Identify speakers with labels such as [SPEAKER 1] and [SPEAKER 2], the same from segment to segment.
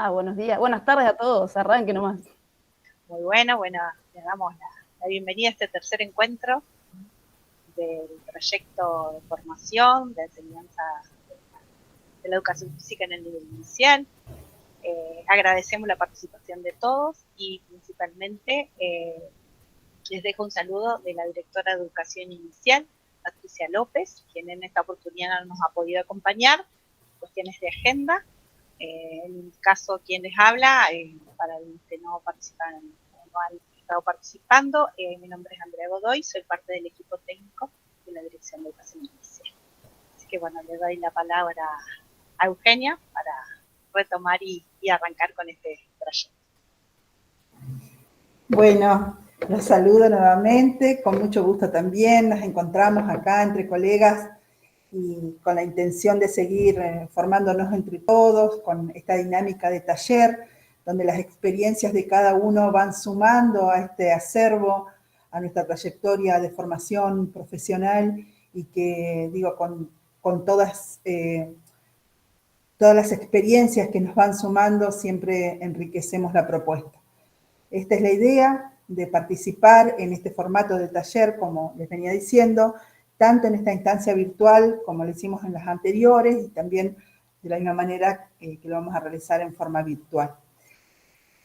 [SPEAKER 1] Buenos días, buenas tardes a todos, arranque nomás.
[SPEAKER 2] Muy bueno, le damos la bienvenida a este tercer encuentro del proyecto de formación, de enseñanza de la educación física en el nivel inicial. Agradecemos la participación de todos y principalmente les dejo un saludo de la directora de Educación Inicial, Patricia López, quien en esta oportunidad nos ha podido acompañar, cuestiones de agenda. En mi caso, quien les habla, para los que no participan, no han estado participando, mi nombre es Andrea Godoy, soy parte del equipo técnico de la Dirección de Educación Inicial. Así que bueno, le doy la palabra a Eugenia para retomar y arrancar con este proyecto.
[SPEAKER 3] Bueno, los saludo nuevamente, con mucho gusto también. Nos encontramos acá entre colegas y con la intención de seguir formándonos entre todos con esta dinámica de taller, donde las experiencias de cada uno van sumando a este acervo, a nuestra trayectoria de formación profesional y que, digo, con todas las experiencias que nos van sumando, siempre enriquecemos la propuesta. Esta es la idea de participar en este formato de taller, como les venía diciendo, tanto en esta instancia virtual como lo hicimos en las anteriores y también de la misma manera que lo vamos a realizar en forma virtual.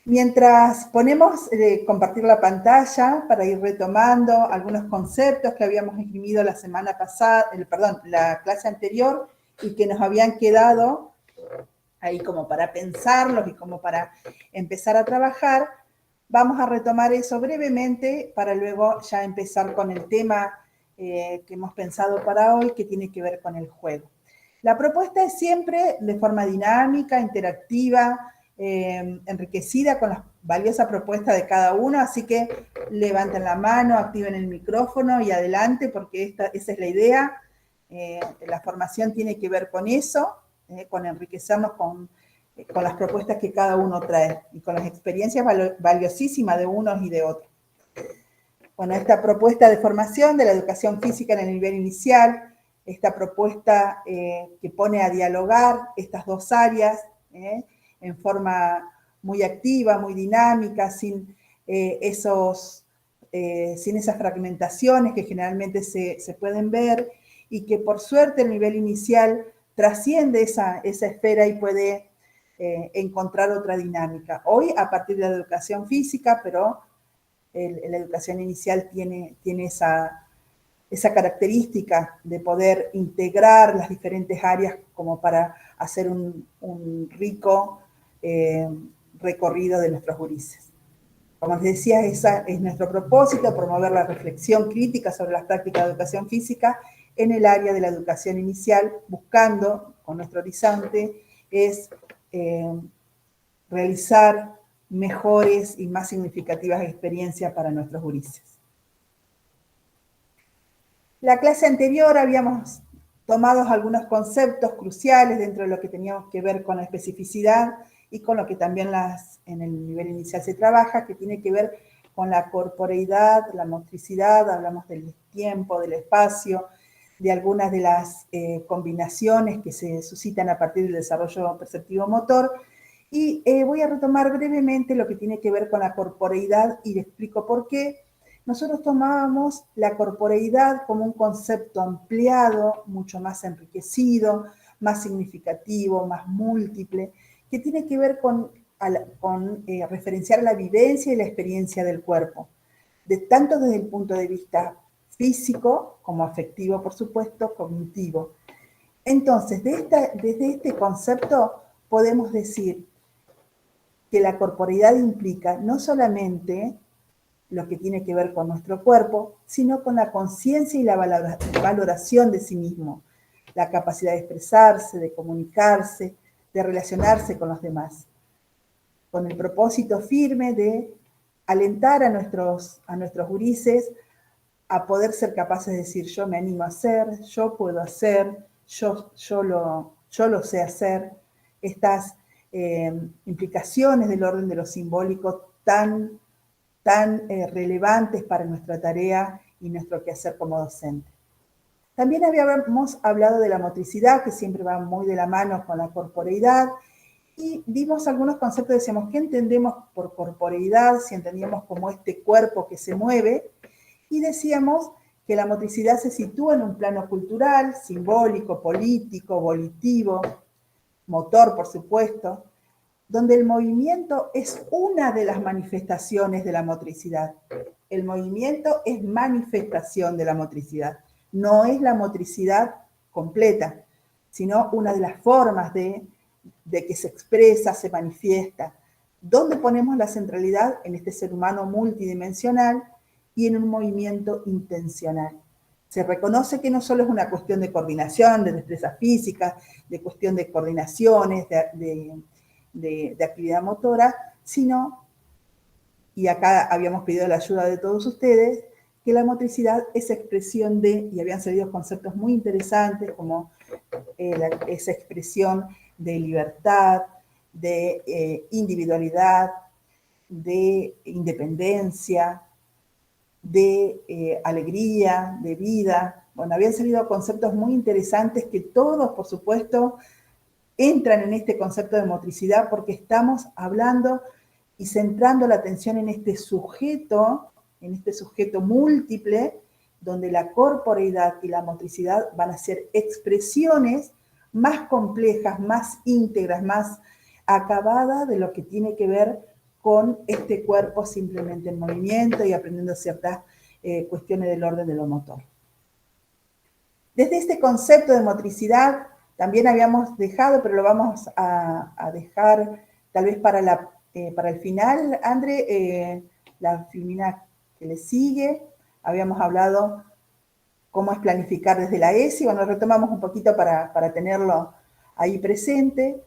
[SPEAKER 3] Mientras ponemos compartir la pantalla para ir retomando algunos conceptos que habíamos esgrimido la semana pasada, la clase anterior y que nos habían quedado ahí como para pensarlos y como para empezar a trabajar, vamos a retomar eso brevemente para luego ya empezar con el tema que hemos pensado para hoy, que tiene que ver con el juego. La propuesta es siempre de forma dinámica, interactiva, enriquecida con la valiosa propuesta de cada uno, así que levanten la mano, activen el micrófono y adelante, porque esa es la idea. La formación tiene que ver con eso, con enriquecernos con las propuestas que cada uno trae y con las experiencias valiosísimas de unos y de otros. Bueno, esta propuesta de formación de la educación física en el nivel inicial, esta propuesta que pone a dialogar estas dos áreas en forma muy activa, muy dinámica, sin esas fragmentaciones que generalmente se pueden ver y que por suerte el nivel inicial trasciende esa esfera y puede encontrar otra dinámica. Hoy, a partir de la educación física, pero la educación inicial tiene esa característica de poder integrar las diferentes áreas como para hacer un rico recorrido de nuestros gurises. Como les decía, ese es nuestro propósito, promover la reflexión crítica sobre las prácticas de educación física en el área de la educación inicial, buscando, con nuestro horizonte, es realizar mejores y más significativas experiencias para nuestros gurises. La clase anterior habíamos tomado algunos conceptos cruciales dentro de lo que teníamos que ver con la especificidad y con lo que también en el nivel inicial se trabaja, que tiene que ver con la corporeidad, la motricidad, hablamos del tiempo, del espacio, de algunas de las combinaciones que se suscitan a partir del desarrollo perceptivo motor. Y voy a retomar brevemente lo que tiene que ver con la corporeidad y le explico por qué. Nosotros tomábamos la corporeidad como un concepto ampliado, mucho más enriquecido, más significativo, más múltiple, que tiene que ver con referenciar la vivencia y la experiencia del cuerpo, tanto desde el punto de vista físico como afectivo, por supuesto, cognitivo. Entonces, desde este concepto podemos decir que la corporeidad implica no solamente lo que tiene que ver con nuestro cuerpo, sino con la conciencia y la valoración de sí mismo, la capacidad de expresarse, de comunicarse, de relacionarse con los demás, con el propósito firme de alentar a nuestros gurises a poder ser capaces de decir yo me animo a hacer, yo puedo hacer, yo lo sé hacer, estas implicaciones del orden de lo simbólico tan relevantes para nuestra tarea y nuestro quehacer como docente. También habíamos hablado de la motricidad, que siempre va muy de la mano con la corporeidad, Y dimos algunos conceptos, decíamos, ¿qué entendemos por corporeidad? Si entendíamos como este cuerpo que se mueve, y decíamos que la motricidad se sitúa en un plano cultural, simbólico, político, volitivo, motor, por supuesto, donde el movimiento es una de las manifestaciones de la motricidad. El movimiento es manifestación de la motricidad, no es la motricidad completa, sino una de las formas de que se expresa, se manifiesta. ¿Dónde ponemos la centralidad? En este ser humano multidimensional y en un movimiento intencional. Se reconoce que no solo es una cuestión de coordinación, de destrezas físicas, de cuestión de coordinaciones, de actividad motora, sino, y acá habíamos pedido la ayuda de todos ustedes, que la motricidad es expresión de, y habían salido conceptos muy interesantes como esa expresión de libertad, de individualidad, de independencia, de alegría, de vida. Bueno, habían salido conceptos muy interesantes que todos, por supuesto, entran en este concepto de motricidad porque estamos hablando y centrando la atención en este sujeto múltiple, donde la corporeidad y la motricidad van a ser expresiones más complejas, más íntegras, más acabadas de lo que tiene que ver con este cuerpo simplemente en movimiento y aprendiendo ciertas cuestiones del orden de lo motor. Desde este concepto de motricidad también habíamos dejado, pero lo vamos a dejar tal vez para el final, André, la filmina que le sigue. Habíamos hablado cómo es planificar desde la ESI. Bueno, retomamos un poquito para tenerlo ahí presente.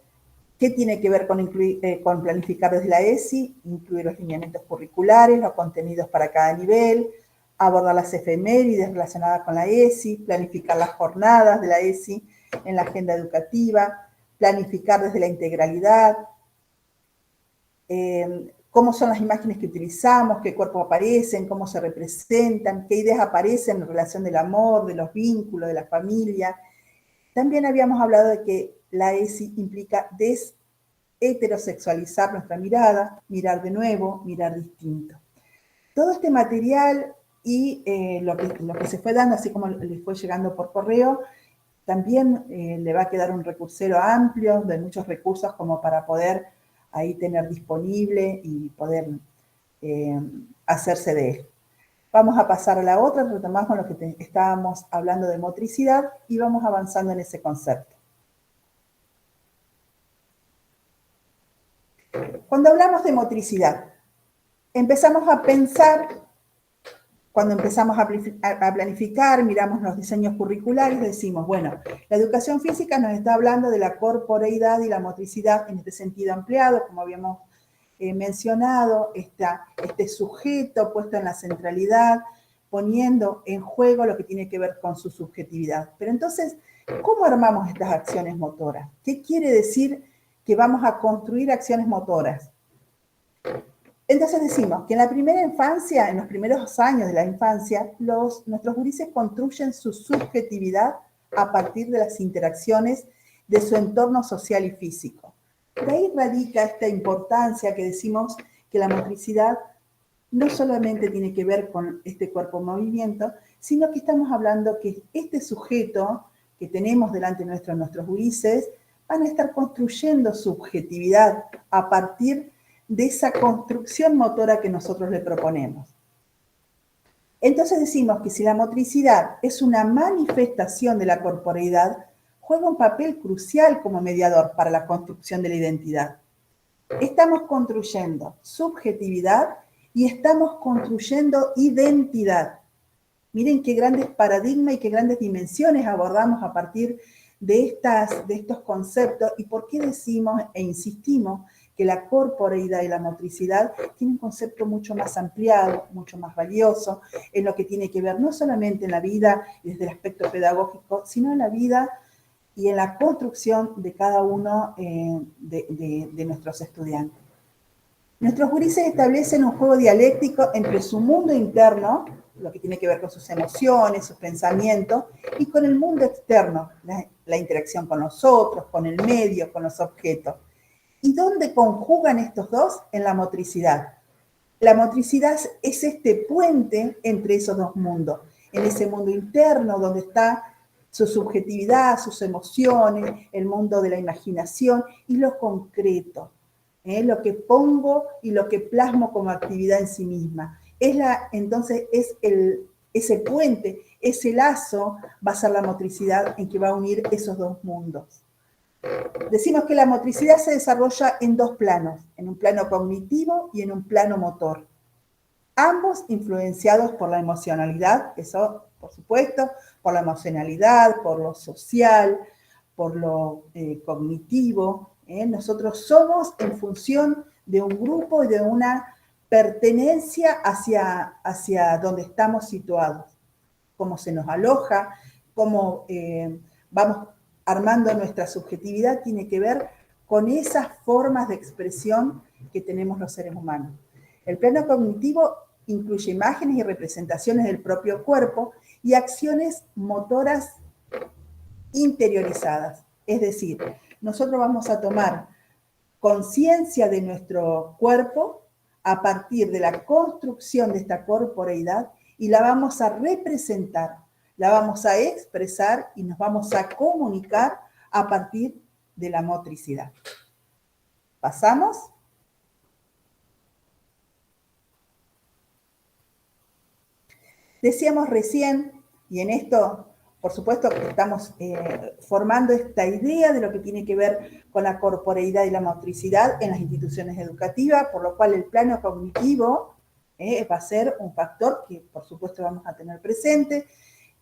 [SPEAKER 3] ¿Qué tiene que ver con planificar desde la ESI? Incluir los lineamientos curriculares, los contenidos para cada nivel, abordar las efemérides relacionadas con la ESI, planificar las jornadas de la ESI en la agenda educativa, planificar desde la integralidad, cómo son las imágenes que utilizamos, qué cuerpos aparecen, cómo se representan, qué ideas aparecen en relación del amor, de los vínculos, de la familia. También habíamos hablado de que la ESI implica desheterosexualizar nuestra mirada, mirar de nuevo, mirar distinto. Todo este material y lo que se fue dando, así como les fue llegando por correo, también le va a quedar un recursero amplio de muchos recursos como para poder ahí tener disponible y poder hacerse de él. Vamos a pasar a la otra, retomamos lo que estábamos hablando de motricidad y vamos avanzando en ese concepto. Cuando hablamos de motricidad, empezamos a pensar, cuando empezamos a planificar, miramos los diseños curriculares, decimos, bueno, la educación física nos está hablando de la corporeidad y la motricidad en este sentido ampliado, como habíamos mencionado, este sujeto puesto en la centralidad, poniendo en juego lo que tiene que ver con su subjetividad. Pero entonces, ¿cómo armamos estas acciones motoras? ¿Qué quiere decir que vamos a construir acciones motoras? Entonces decimos que en la primera infancia, en los primeros años de la infancia, nuestros gurises construyen su subjetividad a partir de las interacciones de su entorno social y físico. De ahí radica esta importancia que decimos que la motricidad no solamente tiene que ver con este cuerpo en movimiento, sino que estamos hablando que este sujeto que tenemos delante nuestro, nuestros gurises, van a estar construyendo subjetividad a partir de esa construcción motora que nosotros le proponemos. Entonces decimos que si la motricidad es una manifestación de la corporeidad, juega un papel crucial como mediador para la construcción de la identidad. Estamos construyendo subjetividad y estamos construyendo identidad. Miren qué grandes paradigmas y qué grandes dimensiones abordamos a partir de estos conceptos y por qué decimos e insistimos que la corporeidad y la motricidad tienen un concepto mucho más ampliado, mucho más valioso, en lo que tiene que ver no solamente en la vida desde el aspecto pedagógico, sino en la vida y en la construcción de cada uno de nuestros estudiantes. Nuestros gurises establecen un juego dialéctico entre su mundo interno, lo que tiene que ver con sus emociones, sus pensamientos, y con el mundo externo, la interacción con nosotros, con el medio, con los objetos. ¿Y dónde conjugan estos dos? En la motricidad. La motricidad es este puente entre esos dos mundos, en ese mundo interno donde está su subjetividad, sus emociones, el mundo de la imaginación y lo concreto, lo que pongo y lo que plasmo como actividad en sí misma. Entonces ese puente, ese lazo va a ser la motricidad en que va a unir esos dos mundos. Decimos que la motricidad se desarrolla en dos planos, en un plano cognitivo y en un plano motor. Ambos influenciados por la emocionalidad, eso por supuesto, por la emocionalidad, por lo social, por lo cognitivo. Nosotros somos en función de un grupo y de una pertenencia hacia donde estamos situados. Cómo se nos aloja, cómo vamos armando nuestra subjetividad, tiene que ver con esas formas de expresión que tenemos los seres humanos. El plano cognitivo incluye imágenes y representaciones del propio cuerpo y acciones motoras interiorizadas. Es decir, nosotros vamos a tomar conciencia de nuestro cuerpo a partir de la construcción de esta corporeidad y la vamos a representar, la vamos a expresar y nos vamos a comunicar a partir de la motricidad. ¿Pasamos? Decíamos recién, y en esto, por supuesto, que estamos formando esta idea de lo que tiene que ver con la corporeidad y la motricidad en las instituciones educativas, por lo cual el plano cognitivo va a ser un factor que, por supuesto, vamos a tener presente,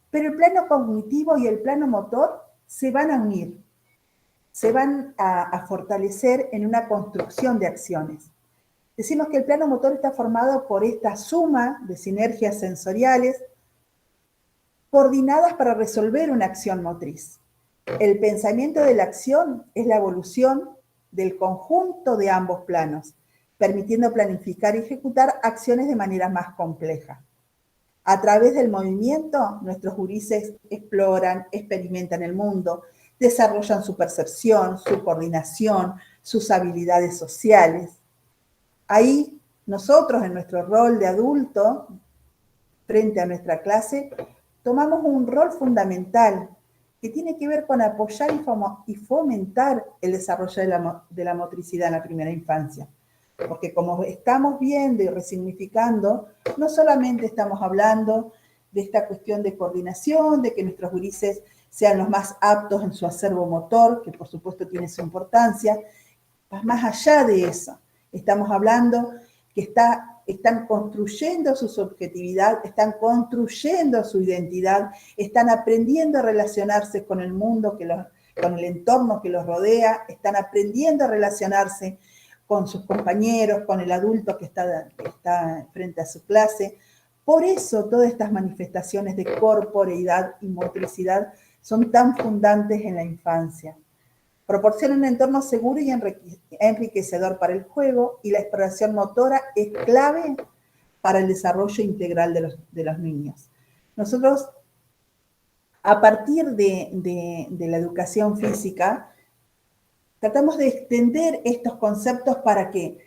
[SPEAKER 3] pero el plano cognitivo y el plano motor se van a unir, se van a fortalecer en una construcción de acciones. Decimos que el plano motor está formado por esta suma de sinergias sensoriales coordinadas para resolver una acción motriz. El pensamiento de la acción es la evolución del conjunto de ambos planos, permitiendo planificar y ejecutar acciones de manera más compleja. A través del movimiento, nuestros gurises exploran, experimentan el mundo, desarrollan su percepción, su coordinación, sus habilidades sociales. Ahí nosotros, en nuestro rol de adulto, frente a nuestra clase, tomamos un rol fundamental que tiene que ver con apoyar y fomentar el desarrollo de la motricidad en la primera infancia. Porque como estamos viendo y resignificando, no solamente estamos hablando de esta cuestión de coordinación, de que nuestros gurises sean los más aptos en su acervo motor, que por supuesto tiene su importancia, más allá de eso. Estamos hablando que están construyendo su subjetividad, están construyendo su identidad, están aprendiendo a relacionarse con el mundo, con el entorno que los rodea, están aprendiendo a relacionarse con sus compañeros, con el adulto que está frente a su clase. Por eso todas estas manifestaciones de corporeidad y motricidad son tan fundantes en la infancia. Proporciona un entorno seguro y enriquecedor para el juego y la exploración motora es clave para el desarrollo integral de los niños. Nosotros, a partir de la educación física, tratamos de extender estos conceptos para que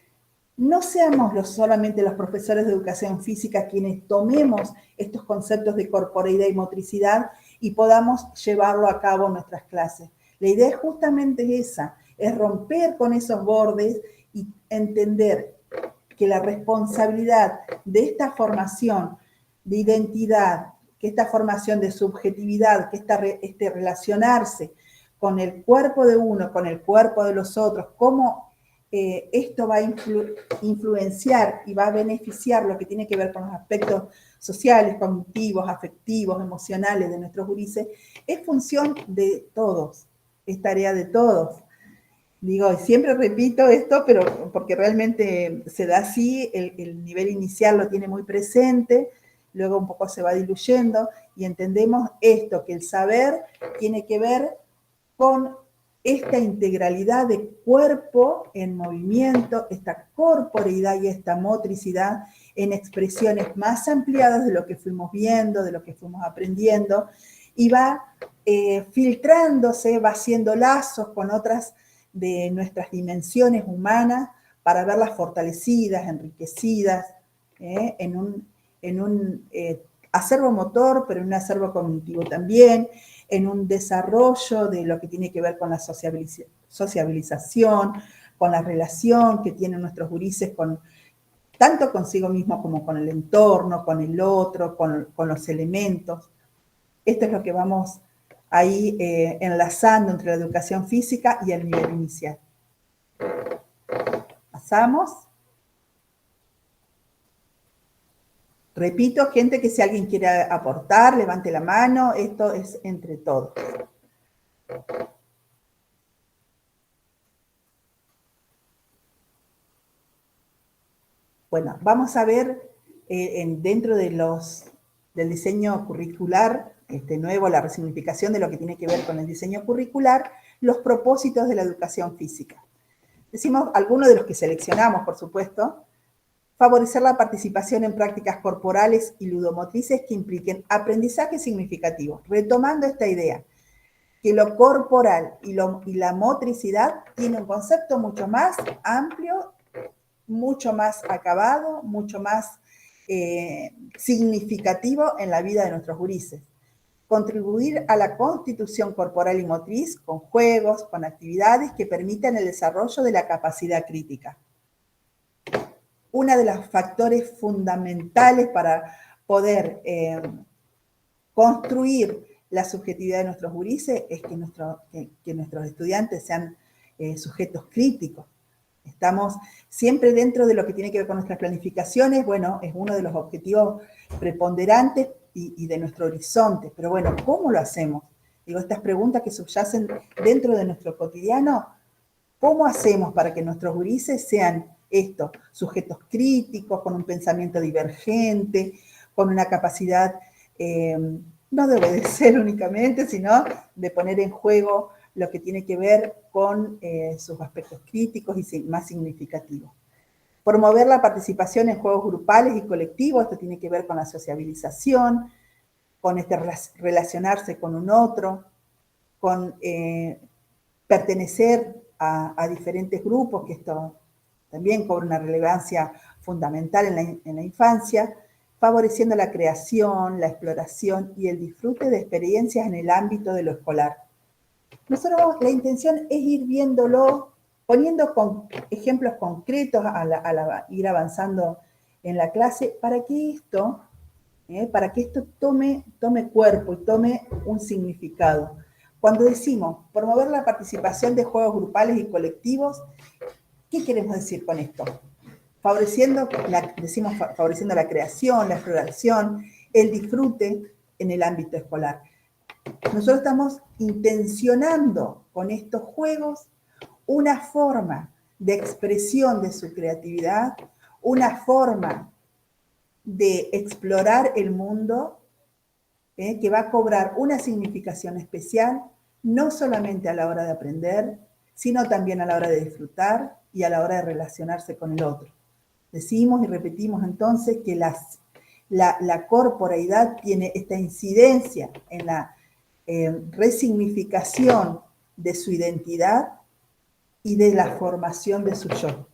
[SPEAKER 3] no seamos solamente los profesores de educación física quienes tomemos estos conceptos de corporeidad y motricidad y podamos llevarlo a cabo en nuestras clases. La idea es justamente esa, es romper con esos bordes y entender que la responsabilidad de esta formación de identidad, que esta formación de subjetividad, que este relacionarse con el cuerpo de uno, con el cuerpo de los otros, cómo esto va a influenciar y va a beneficiar lo que tiene que ver con los aspectos sociales, cognitivos, afectivos, emocionales de nuestros gurises, es función de todos. Es tarea de todos. Digo, siempre repito esto, pero porque realmente se da así, el nivel inicial lo tiene muy presente, luego un poco se va diluyendo y entendemos esto, que el saber tiene que ver con esta integralidad de cuerpo en movimiento, esta corporeidad y esta motricidad en expresiones más ampliadas de lo que fuimos viendo, de lo que fuimos aprendiendo, y va filtrándose, va haciendo lazos con otras de nuestras dimensiones humanas para verlas fortalecidas, enriquecidas, en un acervo motor, pero en un acervo cognitivo también, en un desarrollo de lo que tiene que ver con la sociabilización, con la relación que tienen nuestros gurises tanto consigo mismo como con el entorno, con el otro, con los elementos. Esto es lo que vamos ahí enlazando entre la educación física y el nivel inicial. Pasamos. Repito, gente, que si alguien quiere aportar, levante la mano. Esto es entre todos. Bueno, vamos a ver dentro del diseño curricular nuevo, la resignificación de lo que tiene que ver con el diseño curricular, los propósitos de la educación física. Decimos algunos de los que seleccionamos, por supuesto: favorecer la participación en prácticas corporales y ludomotrices que impliquen aprendizaje significativo, retomando esta idea, que lo corporal y la motricidad tiene un concepto mucho más amplio, mucho más acabado, mucho más significativo en la vida de nuestros gurises. Contribuir a la constitución corporal y motriz con juegos, con actividades que permitan el desarrollo de la capacidad crítica. Uno de los factores fundamentales para poder construir la subjetividad de nuestros gurises es que nuestros estudiantes sean sujetos críticos. Estamos siempre dentro de lo que tiene que ver con nuestras planificaciones. Bueno, es uno de los objetivos preponderantes y de nuestro horizonte. Pero bueno, ¿cómo lo hacemos? Digo, estas preguntas que subyacen dentro de nuestro cotidiano, ¿cómo hacemos para que nuestros gurises sean estos sujetos críticos, con un pensamiento divergente, con una capacidad no de obedecer únicamente, sino de poner en juego lo que tiene que ver con sus aspectos críticos y más significativos? Promover la participación en juegos grupales y colectivos. Esto tiene que ver con la sociabilización, con relacionarse con un otro, con pertenecer a diferentes grupos, que esto también cobra una relevancia fundamental en la infancia, favoreciendo la creación, la exploración y el disfrute de experiencias en el ámbito de lo escolar. Nosotros, la intención es ir viéndolo, poniendo ejemplos concretos ir avanzando en la clase, para que esto tome cuerpo y tome un significado. Cuando decimos promover la participación de juegos grupales y colectivos, ¿qué queremos decir con esto? Favoreciendo la creación, la exploración, el disfrute en el ámbito escolar. Nosotros estamos intencionando con estos juegos una forma de expresión de su creatividad, una forma de explorar el mundo, que va a cobrar una significación especial, no solamente a la hora de aprender, sino también a la hora de disfrutar y a la hora de relacionarse con el otro. Decimos y repetimos entonces que la corporeidad tiene esta incidencia en la resignificación de su identidad y de la formación de su yo.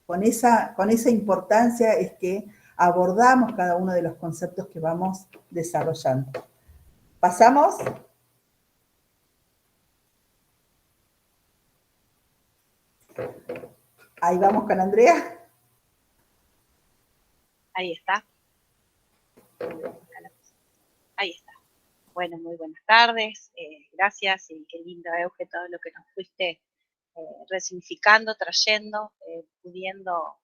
[SPEAKER 3] Con esa importancia es que abordamos cada uno de los conceptos que vamos desarrollando. ¿Pasamos? Ahí vamos con Andrea.
[SPEAKER 2] Ahí está. Ahí está. Bueno, muy buenas tardes. Gracias y qué lindo, Euge, todo lo que nos fuiste resignificando, trayendo, pudiendo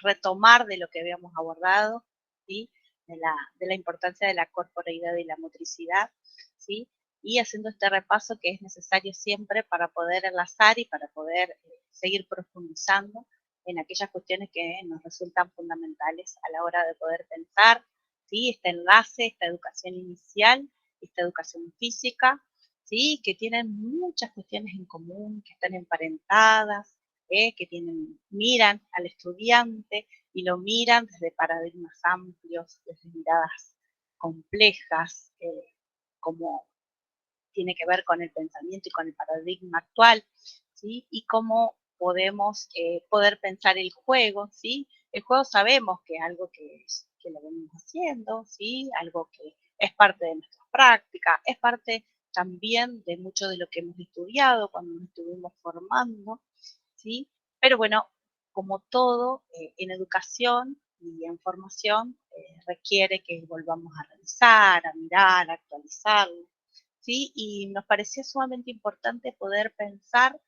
[SPEAKER 2] retomar de lo que habíamos abordado, ¿sí? de la importancia de la corporeidad y la motricidad, ¿sí? Y haciendo este repaso que es necesario siempre para poder enlazar y para poder seguir profundizando en aquellas cuestiones que nos resultan fundamentales a la hora de poder pensar, ¿sí? Este enlace, esta educación inicial, esta educación física, ¿sí? Que tienen muchas cuestiones en común, que están emparentadas, que miran al estudiante y lo miran desde paradigmas amplios, desde miradas complejas, como tiene que ver con el pensamiento y con el paradigma actual, ¿sí? Y cómo podemos poder pensar el juego, ¿sí? El juego sabemos que es algo que lo venimos haciendo, ¿sí? Algo que es parte de nuestras prácticas, es parte también de mucho de lo que hemos estudiado cuando nos estuvimos formando, ¿sí? Pero bueno, como todo en educación y en formación, requiere que volvamos a revisar, a mirar, a actualizarlo, ¿sí? Y nos parecía sumamente importante poder pensar,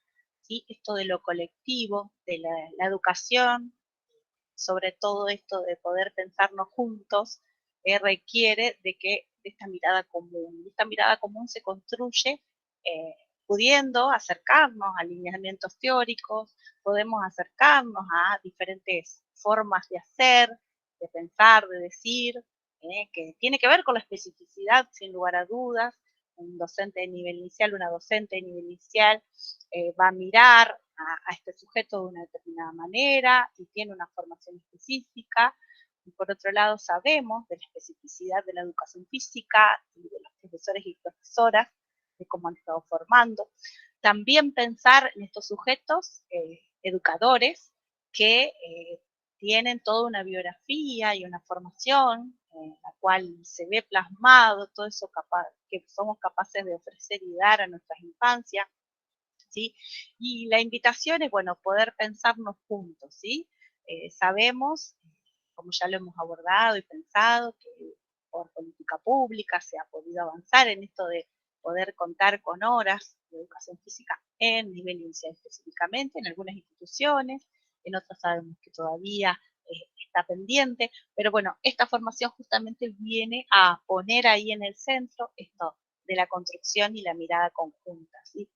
[SPEAKER 2] ¿sí? Esto de lo colectivo, de la educación, sobre todo esto de poder pensarnos juntos, requiere de esta mirada común. Y esta mirada común se construye eh, pudiendo acercarnos a lineamientos teóricos, podemos acercarnos a diferentes formas de hacer, de pensar, de decir, que tiene que ver con la especificidad, sin lugar a dudas. Un docente de nivel inicial, una docente de nivel inicial va a mirar a este sujeto de una determinada manera y tiene una formación específica. Y por otro lado, sabemos de la especificidad de la educación física y de los profesores y profesoras, de cómo han estado formando. También pensar en estos sujetos educadores que tienen toda una biografía y una formación en la cual se ve plasmado todo eso que somos capaces de ofrecer y dar a nuestras infancias, ¿sí? Y la invitación es, bueno, poder pensarnos juntos, ¿sí? Sabemos, como ya lo hemos abordado y pensado, que por política pública se ha podido avanzar en esto de poder contar con horas de educación física en nivel inicial específicamente, en algunas instituciones, en otras sabemos que todavía está pendiente, pero bueno, esta formación justamente viene a poner ahí en el centro esto de la construcción y la mirada conjunta, ¿sí?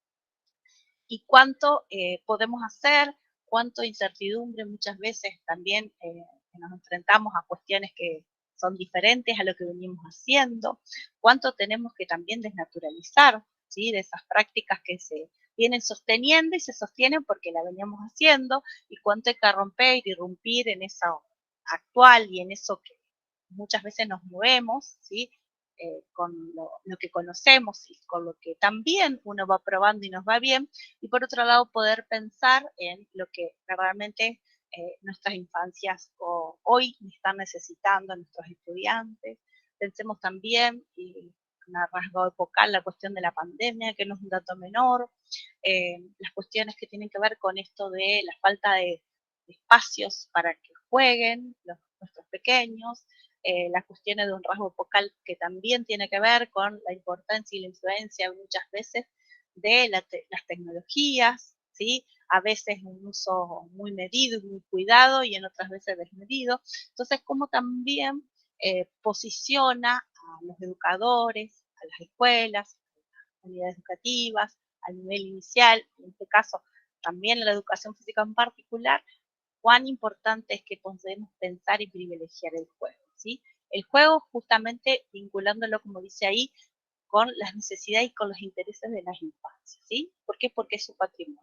[SPEAKER 2] Y cuánto podemos hacer, cuánto incertidumbre muchas veces también nos enfrentamos a cuestiones que son diferentes a lo que venimos haciendo, cuánto tenemos que también desnaturalizar, ¿sí? De esas prácticas que se vienen sosteniendo y se sostienen porque la veníamos haciendo, y cuánto hay que romper y irrumpir en eso actual y en eso que muchas veces nos movemos, ¿sí? Con lo que conocemos y con lo que también uno va probando y nos va bien, y por otro lado poder pensar en lo que realmente nuestras infancias hoy están necesitando, nuestros estudiantes. Pensemos también, y un rasgo epocal, la cuestión de la pandemia, que no es un dato menor, las cuestiones que tienen que ver con esto de la falta de espacios para que jueguen nuestros pequeños, las cuestiones de un rasgo epocal que también tiene que ver con la importancia y la influencia muchas veces de las tecnologías, ¿sí? A veces un uso muy medido y muy cuidado y en otras veces desmedido. Entonces, cómo también posiciona a los educadores, a las escuelas, a las unidades educativas, al nivel inicial, en este caso también la educación física en particular, cuán importante es que podemos pensar y privilegiar el juego, ¿sí? El juego justamente vinculándolo, como dice ahí, con las necesidades y con los intereses de las infancias, ¿sí? ¿Por qué? Porque es su patrimonio.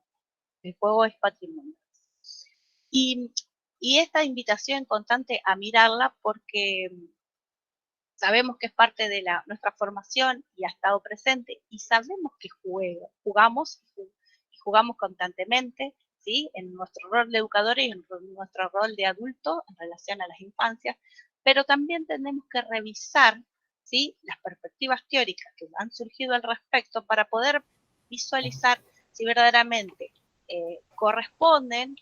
[SPEAKER 2] El juego es patrimonio. Y, y esta invitación constante a mirarla porque sabemos que es parte de nuestra formación y ha estado presente, y sabemos que jugamos y jugamos constantemente, ¿sí? En nuestro rol de educadores y en nuestro rol de adulto en relación a las infancias, pero también tenemos que revisar, ¿sí? Las perspectivas teóricas que han surgido al respecto para poder visualizar si verdaderamente corresponden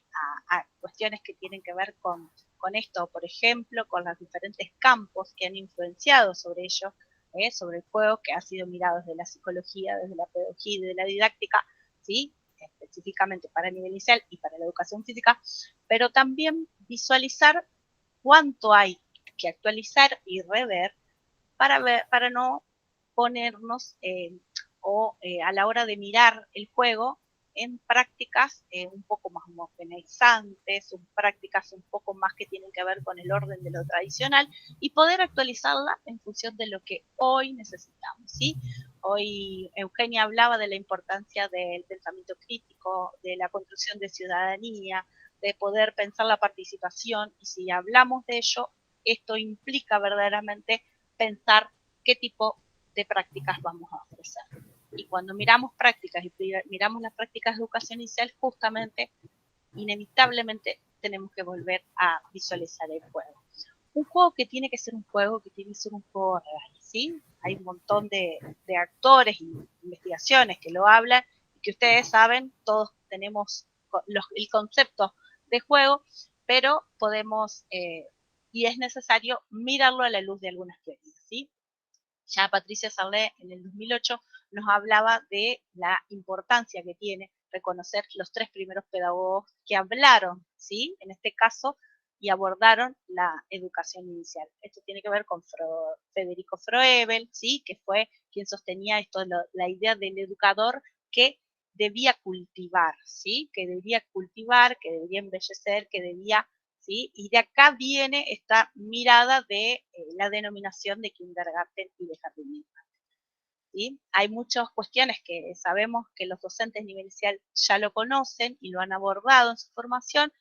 [SPEAKER 2] a cuestiones que tienen que ver con esto, por ejemplo, con los diferentes campos que han influenciado sobre ello, sobre el juego, que ha sido mirado desde la psicología, desde la pedagogía y de la didáctica, ¿sí? Específicamente para el nivel inicial y para la educación física, pero también visualizar cuánto hay que actualizar y rever para no ponernos a la hora de mirar el juego en prácticas un poco más homogeneizantes, prácticas un poco más que tienen que ver con el orden de lo tradicional, y poder actualizarla en función de lo que hoy necesitamos, ¿sí? Hoy Eugenia hablaba de la importancia del pensamiento crítico, de la construcción de ciudadanía, de poder pensar la participación, y si hablamos de ello, esto implica verdaderamente pensar qué tipo de prácticas vamos a ofrecer. Y cuando miramos prácticas y miramos las prácticas de educación inicial, justamente, inevitablemente, tenemos que volver a visualizar el juego. Un juego que tiene que ser un juego, que tiene que ser un juego real, ¿sí? Hay un montón de actores y investigaciones que lo hablan, y que ustedes saben, todos tenemos el concepto de juego, pero podemos, y es necesario mirarlo a la luz de algunas teorías, ¿sí? Ya Patricia Sarlet en el 2008 nos hablaba de la importancia que tiene reconocer los 3 primeros pedagogos que hablaron, ¿sí? En este caso, y abordaron la educación inicial. Esto tiene que ver con Federico Froebel, ¿sí? Que fue quien sostenía esto, la idea del educador que debía cultivar, ¿sí? Que debía cultivar, que debía embellecer, que debía, ¿sí? Y de acá viene esta mirada de la denominación de kindergarten y de jardín infante, ¿sí? Hay muchas cuestiones que sabemos que los docentes de nivel inicial ya lo conocen y lo han abordado en su formación,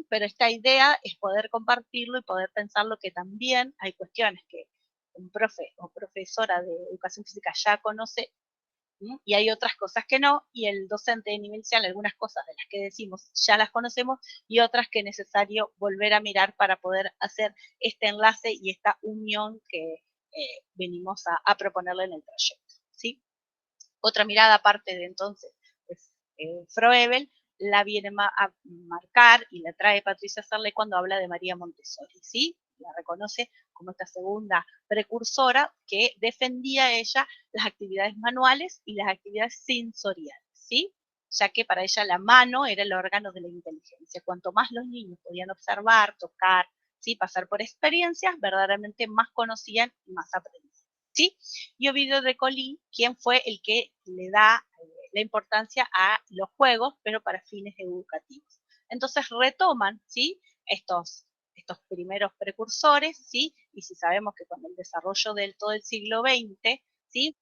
[SPEAKER 2] pero esta idea es poder compartirlo y poder pensarlo, que también hay cuestiones que un profe o profesora de educación física ya conoce, y hay otras cosas que no, y el docente de nivel inicial, algunas cosas de las que decimos ya las conocemos, y otras que es necesario volver a mirar para poder hacer este enlace y esta unión que venimos a proponerle en el proyecto, ¿sí? Otra mirada aparte de entonces es Froebel, la viene a marcar y la trae Patricia Sarlet cuando habla de María Montessori, ¿sí? La reconoce como esta segunda precursora que defendía ella las actividades manuales y las actividades sensoriales, ¿sí? Ya que para ella la mano era el órgano de la inteligencia. Cuanto más los niños podían observar, tocar, ¿sí? Pasar por experiencias, verdaderamente más conocían y más aprendían, ¿sí? Y Ovidio de Colín, quien fue el que le da la importancia a los juegos, pero para fines educativos. Entonces retoman, ¿sí? estos primeros precursores, ¿sí? Y si sabemos que con el desarrollo del todo el siglo XX, ¿sí?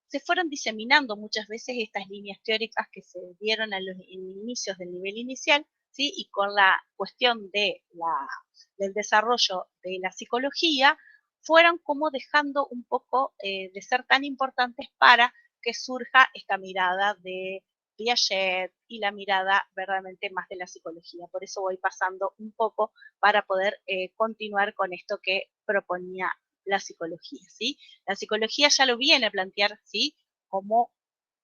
[SPEAKER 2] Se fueron diseminando muchas veces estas líneas teóricas que se dieron en los inicios del nivel inicial, ¿sí? Y con la cuestión del desarrollo de la psicología, fueron como dejando un poco de ser tan importantes para que surja esta mirada de Piaget y la mirada verdaderamente más de la psicología. Por eso voy pasando un poco para poder continuar con esto que proponía la psicología, ¿sí? La psicología ya lo viene a plantear, ¿sí? Como,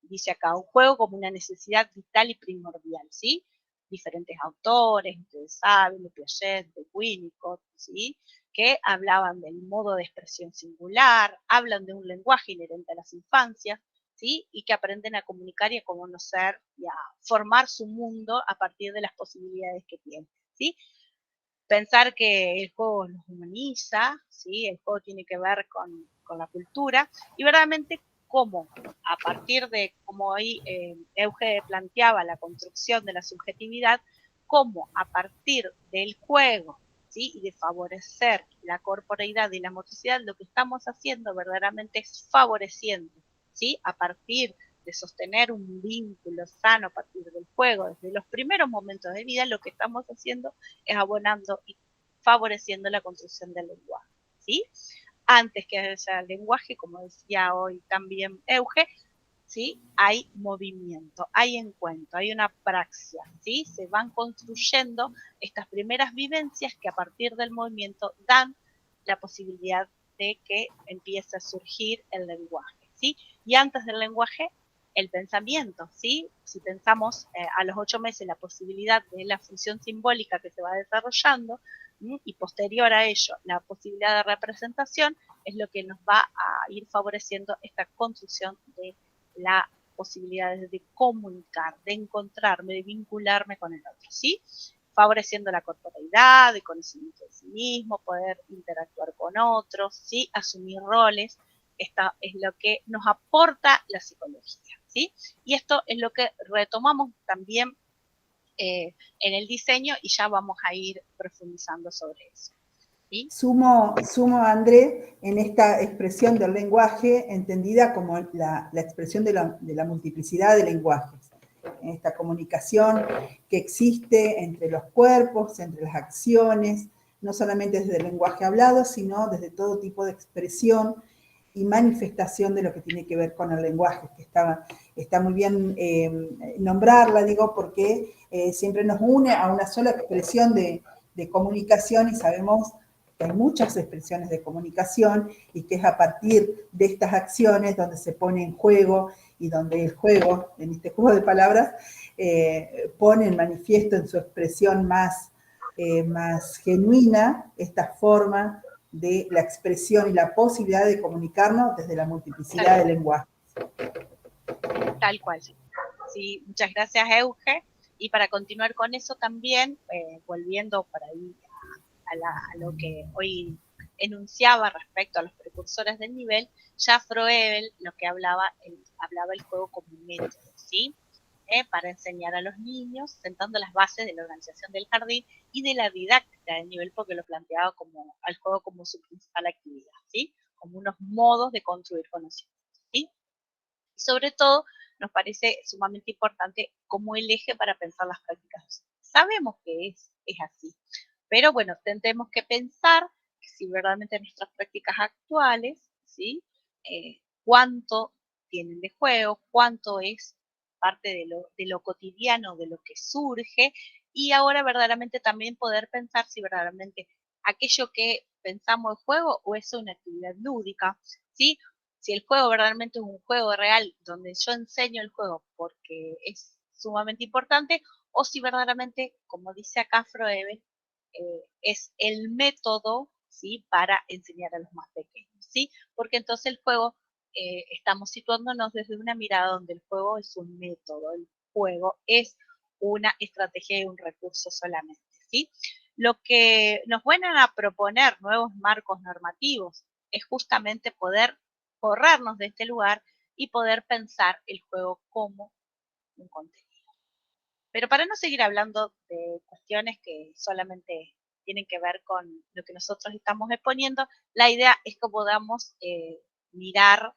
[SPEAKER 2] dice acá, un juego como una necesidad vital y primordial, ¿sí? Diferentes autores, ustedes saben, de Piaget, de Winnicott, ¿sí? Que hablaban del modo de expresión singular, hablan de un lenguaje inherente a las infancias, ¿sí? Y que aprenden a comunicar y a conocer y a formar su mundo a partir de las posibilidades que tienen, ¿sí? Pensar que el juego nos humaniza, ¿sí? El juego tiene que ver con la cultura, y verdaderamente cómo, a partir de, como ahí Euge planteaba, la construcción de la subjetividad, cómo a partir del juego, ¿sí? Y de favorecer la corporeidad y la motricidad, lo que estamos haciendo verdaderamente es favoreciendo, ¿sí? A partir de sostener un vínculo sano a partir del juego, desde los primeros momentos de vida, lo que estamos haciendo es abonando y favoreciendo la construcción del lenguaje, ¿sí? Antes que haya lenguaje, como decía hoy también Euge, ¿sí? Hay movimiento, hay encuentro, hay una praxia, ¿sí? Se van construyendo estas primeras vivencias que a partir del movimiento dan la posibilidad de que empiece a surgir el lenguaje, ¿sí? Y antes del lenguaje, el pensamiento, ¿sí? Si pensamos a los 8 meses la posibilidad de la función simbólica que se va desarrollando, y posterior a ello la posibilidad de representación, es lo que nos va a ir favoreciendo esta construcción de la posibilidad de comunicar, de encontrarme, de vincularme con el otro, ¿sí? Favoreciendo la corporeidad, el conocimiento de sí mismo, poder interactuar con otros, ¿sí? Asumir roles. Esto es lo que nos aporta la psicología, ¿sí? Y esto es lo que retomamos también en el diseño, y ya vamos a ir profundizando sobre eso, ¿sí?
[SPEAKER 3] Sumo, André, en esta expresión del lenguaje entendida como la expresión de la multiplicidad de lenguajes, en esta comunicación que existe entre los cuerpos, entre las acciones, no solamente desde el lenguaje hablado, sino desde todo tipo de expresión, y manifestación de lo que tiene que ver con el lenguaje, que está muy bien nombrarla, digo, porque siempre nos une a una sola expresión de comunicación, y sabemos que hay muchas expresiones de comunicación y que es a partir de estas acciones donde se pone en juego y donde el juego, en este juego de palabras, pone en manifiesto en su expresión más genuina esta forma de la expresión y la posibilidad de comunicarnos desde la multiplicidad del lenguaje.
[SPEAKER 2] Tal cual. Sí, muchas gracias, Euge. Y para continuar con eso también, volviendo por ahí a lo que hoy enunciaba respecto a los precursores del nivel, ya Froebel lo que hablaba el juego como un método, ¿sí? Para enseñar a los niños, sentando las bases de la organización del jardín y de la didáctica del nivel, porque lo planteaba como al juego como su principal actividad, ¿sí? Como unos modos de construir conocimiento, ¿sí? Y sobre todo, nos parece sumamente importante como el eje para pensar las prácticas docentes. Sabemos que es así, pero bueno, tendremos que pensar que si verdaderamente nuestras prácticas actuales, ¿sí? Cuánto tienen de juego, cuánto es parte de lo cotidiano, de lo que surge, y ahora verdaderamente también poder pensar si verdaderamente aquello que pensamos es juego o es una actividad lúdica, ¿sí? Si el juego verdaderamente es un juego real donde yo enseño el juego porque es sumamente importante, o si verdaderamente, como dice acá Froebel, es el método, ¿sí? Para enseñar a los más pequeños, ¿sí? Porque entonces el juego, estamos situándonos desde una mirada donde el juego es un método, el juego es una estrategia y un recurso solamente, ¿sí? Lo que nos van a proponer nuevos marcos normativos es justamente poder corrernos de este lugar y poder pensar el juego como un contenido. Pero para no seguir hablando de cuestiones que solamente tienen que ver con lo que nosotros estamos exponiendo, la idea es que podamos mirar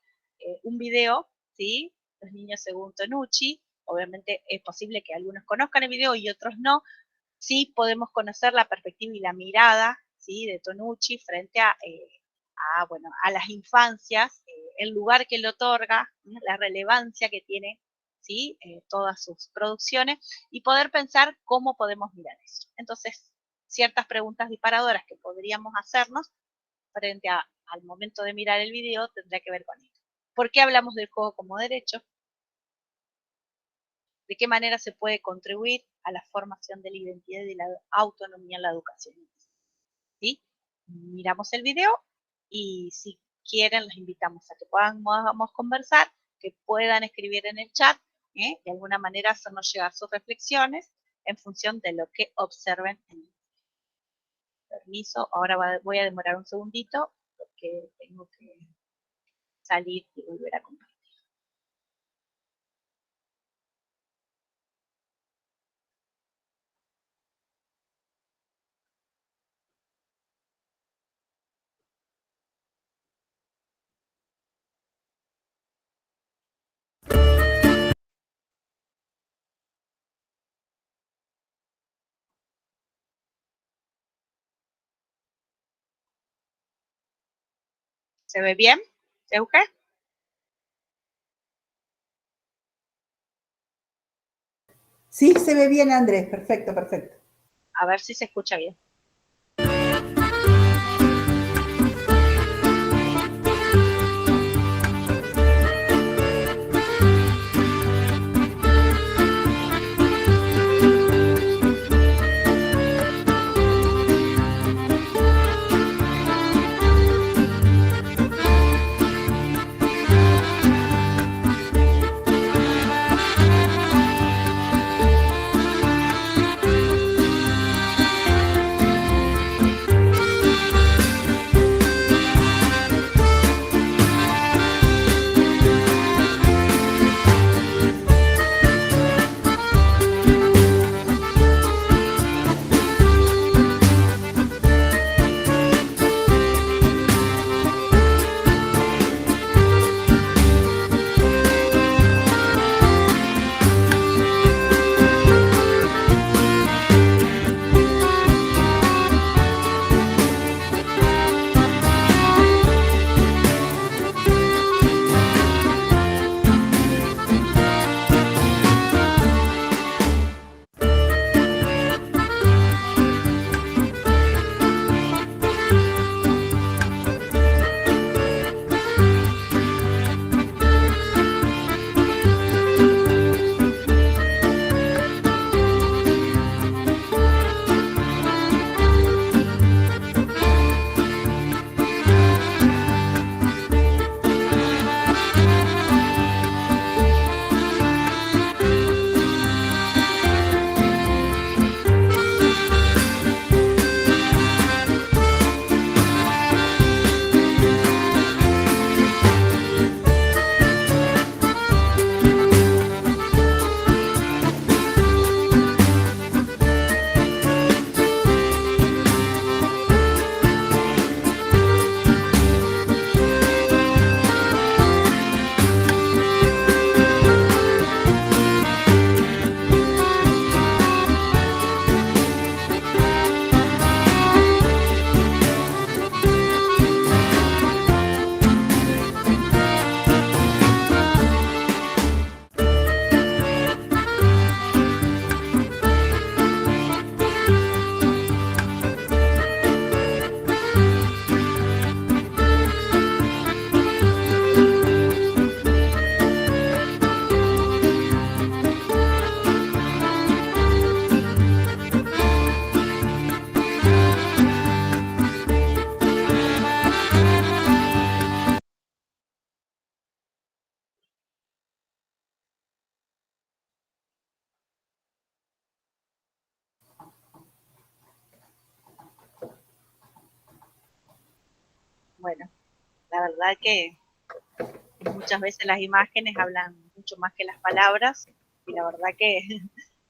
[SPEAKER 2] un video, ¿sí? Los niños según Tonucci. Obviamente es posible que algunos conozcan el video y otros no. Sí podemos conocer la perspectiva y la mirada, ¿sí? De Tonucci frente a las infancias, el lugar que le otorga, la relevancia que tiene, ¿sí? Todas sus producciones, y poder pensar cómo podemos mirar eso. Entonces, ciertas preguntas disparadoras que podríamos hacernos frente al momento de mirar el video tendría que ver con esto. ¿Por qué hablamos del juego como derecho? ¿De qué manera se puede contribuir a la formación de la identidad y de la autonomía en la educación? ¿Sí? Miramos el video y si quieren los invitamos a que podamos conversar, que puedan escribir en el chat, de alguna manera hacernos llegar sus reflexiones en función de lo que observen en el video. Permiso, ahora voy a demorar un segundito porque tengo que salir y volver a compartir. ¿Se ve bien? ¿Euge?
[SPEAKER 3] Sí, se ve bien, Andrés. Perfecto, perfecto.
[SPEAKER 2] A ver si se escucha bien. bueno, la verdad que muchas veces las imágenes hablan mucho más que las palabras, y la verdad que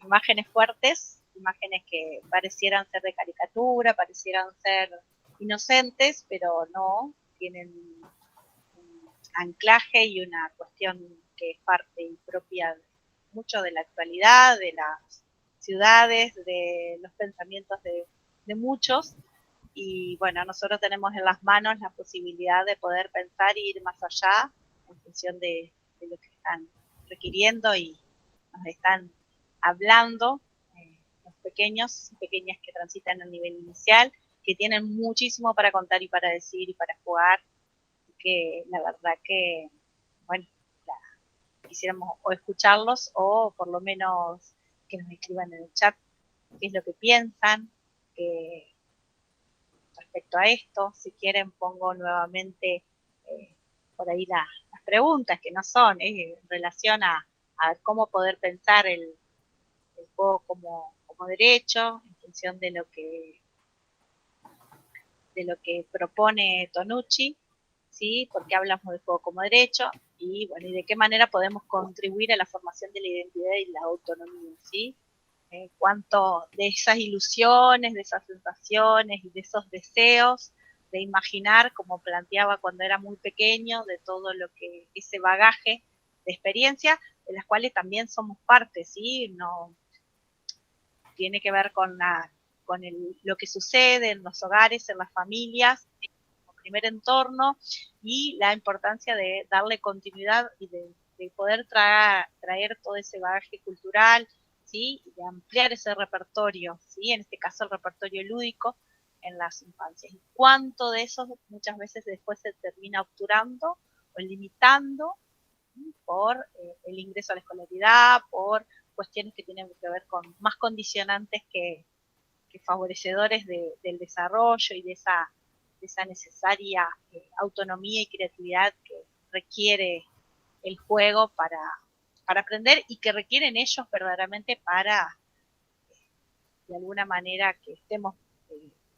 [SPEAKER 2] imágenes fuertes, imágenes que parecieran ser de caricatura, parecieran ser inocentes, pero no, tienen un anclaje y una cuestión que es parte y propia mucho de la actualidad, de las ciudades, de los pensamientos de muchos. Y bueno, nosotros tenemos en las manos la posibilidad de poder pensar e ir más allá en función de lo que están requiriendo y nos están hablando los pequeños y pequeñas que transitan el nivel inicial, que tienen muchísimo para contar y para decir y para jugar, y que la verdad que, bueno, quisiéramos o escucharlos o por lo menos que nos escriban en el chat qué es lo que piensan, que respecto a esto. Si quieren pongo nuevamente por ahí las preguntas que no son, en relación a ver cómo poder pensar el juego como derecho en función de lo que propone Tonucci, ¿sí? Porque hablamos del juego como derecho y bueno, y de qué manera podemos contribuir a la formación de la identidad y la autonomía, ¿sí? Cuánto de esas ilusiones, de esas sensaciones y de esos deseos de imaginar, como planteaba cuando era muy pequeño, de todo lo que ese bagaje de experiencia, de las cuales también somos parte, ¿sí? No tiene que ver con lo que sucede en los hogares, en las familias, como primer entorno, y la importancia de darle continuidad y de poder traer todo ese bagaje cultural, ¿sí? Y de ampliar ese repertorio, ¿sí? En este caso el repertorio lúdico en las infancias. Y cuánto de eso muchas veces después se termina obturando o limitando, ¿sí? Por el ingreso a la escolaridad, por cuestiones que tienen que ver con más condicionantes que favorecedores del desarrollo y de esa necesaria autonomía y creatividad que requiere el juego para aprender y que requieren ellos verdaderamente para, de alguna manera, que estemos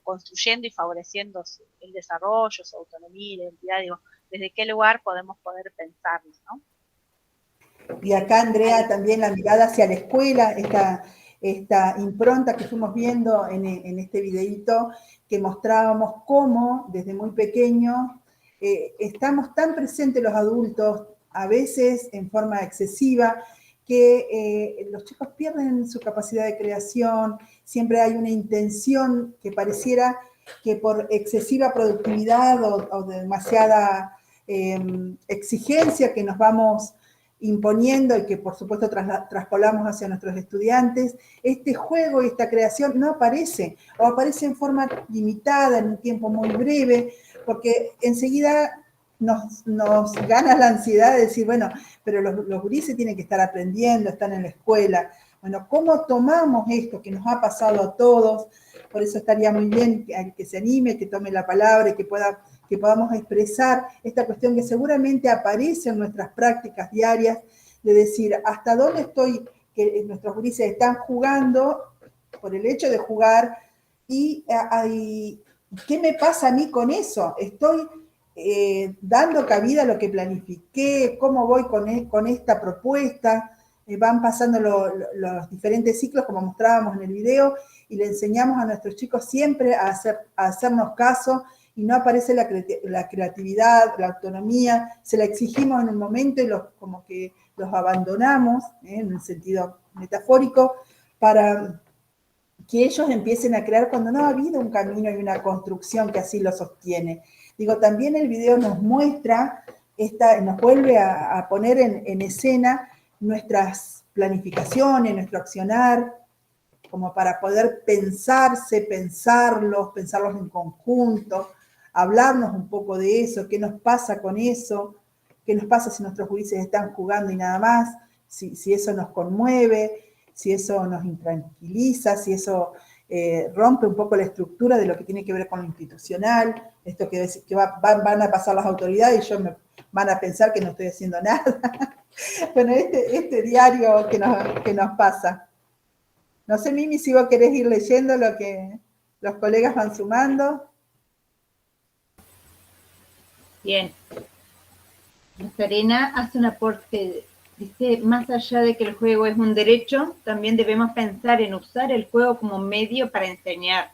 [SPEAKER 2] construyendo y favoreciendo el desarrollo, su autonomía y la identidad. Digo, desde qué lugar podemos poder pensarlo, ¿no?
[SPEAKER 3] Y acá, Andrea, también la mirada hacia la escuela, esta impronta que fuimos viendo en este videíto, que mostrábamos cómo desde muy pequeños estamos tan presentes los adultos, a veces en forma excesiva, que los chicos pierden su capacidad de creación, siempre hay una intención que pareciera que por excesiva productividad o de demasiada exigencia que nos vamos imponiendo y que por supuesto traspolamos hacia nuestros estudiantes, este juego y esta creación no aparece, o aparece en forma limitada, en un tiempo muy breve, porque enseguida nos gana la ansiedad de decir, bueno, pero los gurises tienen que estar aprendiendo, están en la escuela. Bueno, ¿cómo tomamos esto que nos ha pasado a todos? Por eso estaría muy bien que se anime, que tome la palabra y que podamos expresar esta cuestión que seguramente aparece en nuestras prácticas diarias, de decir hasta dónde estoy, que nuestros gurises están jugando por el hecho de jugar, y qué me pasa a mí con eso. Estoy dando cabida a lo que planifiqué, cómo voy con esta propuesta. Van pasando los diferentes ciclos, como mostrábamos en el video, y le enseñamos a nuestros chicos siempre a hacernos caso, y no aparece la creatividad, la autonomía, se la exigimos en un momento y como que los abandonamos, en un sentido metafórico, para que ellos empiecen a crear cuando no ha habido un camino y una construcción que así lo sostiene. Digo, también el video nos muestra, nos vuelve a poner en escena nuestras planificaciones, nuestro accionar, como para poder pensarlos en conjunto, hablarnos un poco de eso, qué nos pasa con eso, qué nos pasa si nuestros gurises están jugando y nada más, si eso nos conmueve, si eso nos intranquiliza, si eso rompe un poco la estructura de lo que tiene que ver con lo institucional, esto que van a pasar las autoridades y van a pensar que no estoy haciendo nada. Bueno, este diario que nos pasa. No sé, Mimi, si vos querés ir leyendo lo que los colegas van sumando.
[SPEAKER 4] Bien. Serena hace un aporte, dice, más allá de que el juego es un derecho, también debemos pensar en usar el juego como medio para enseñar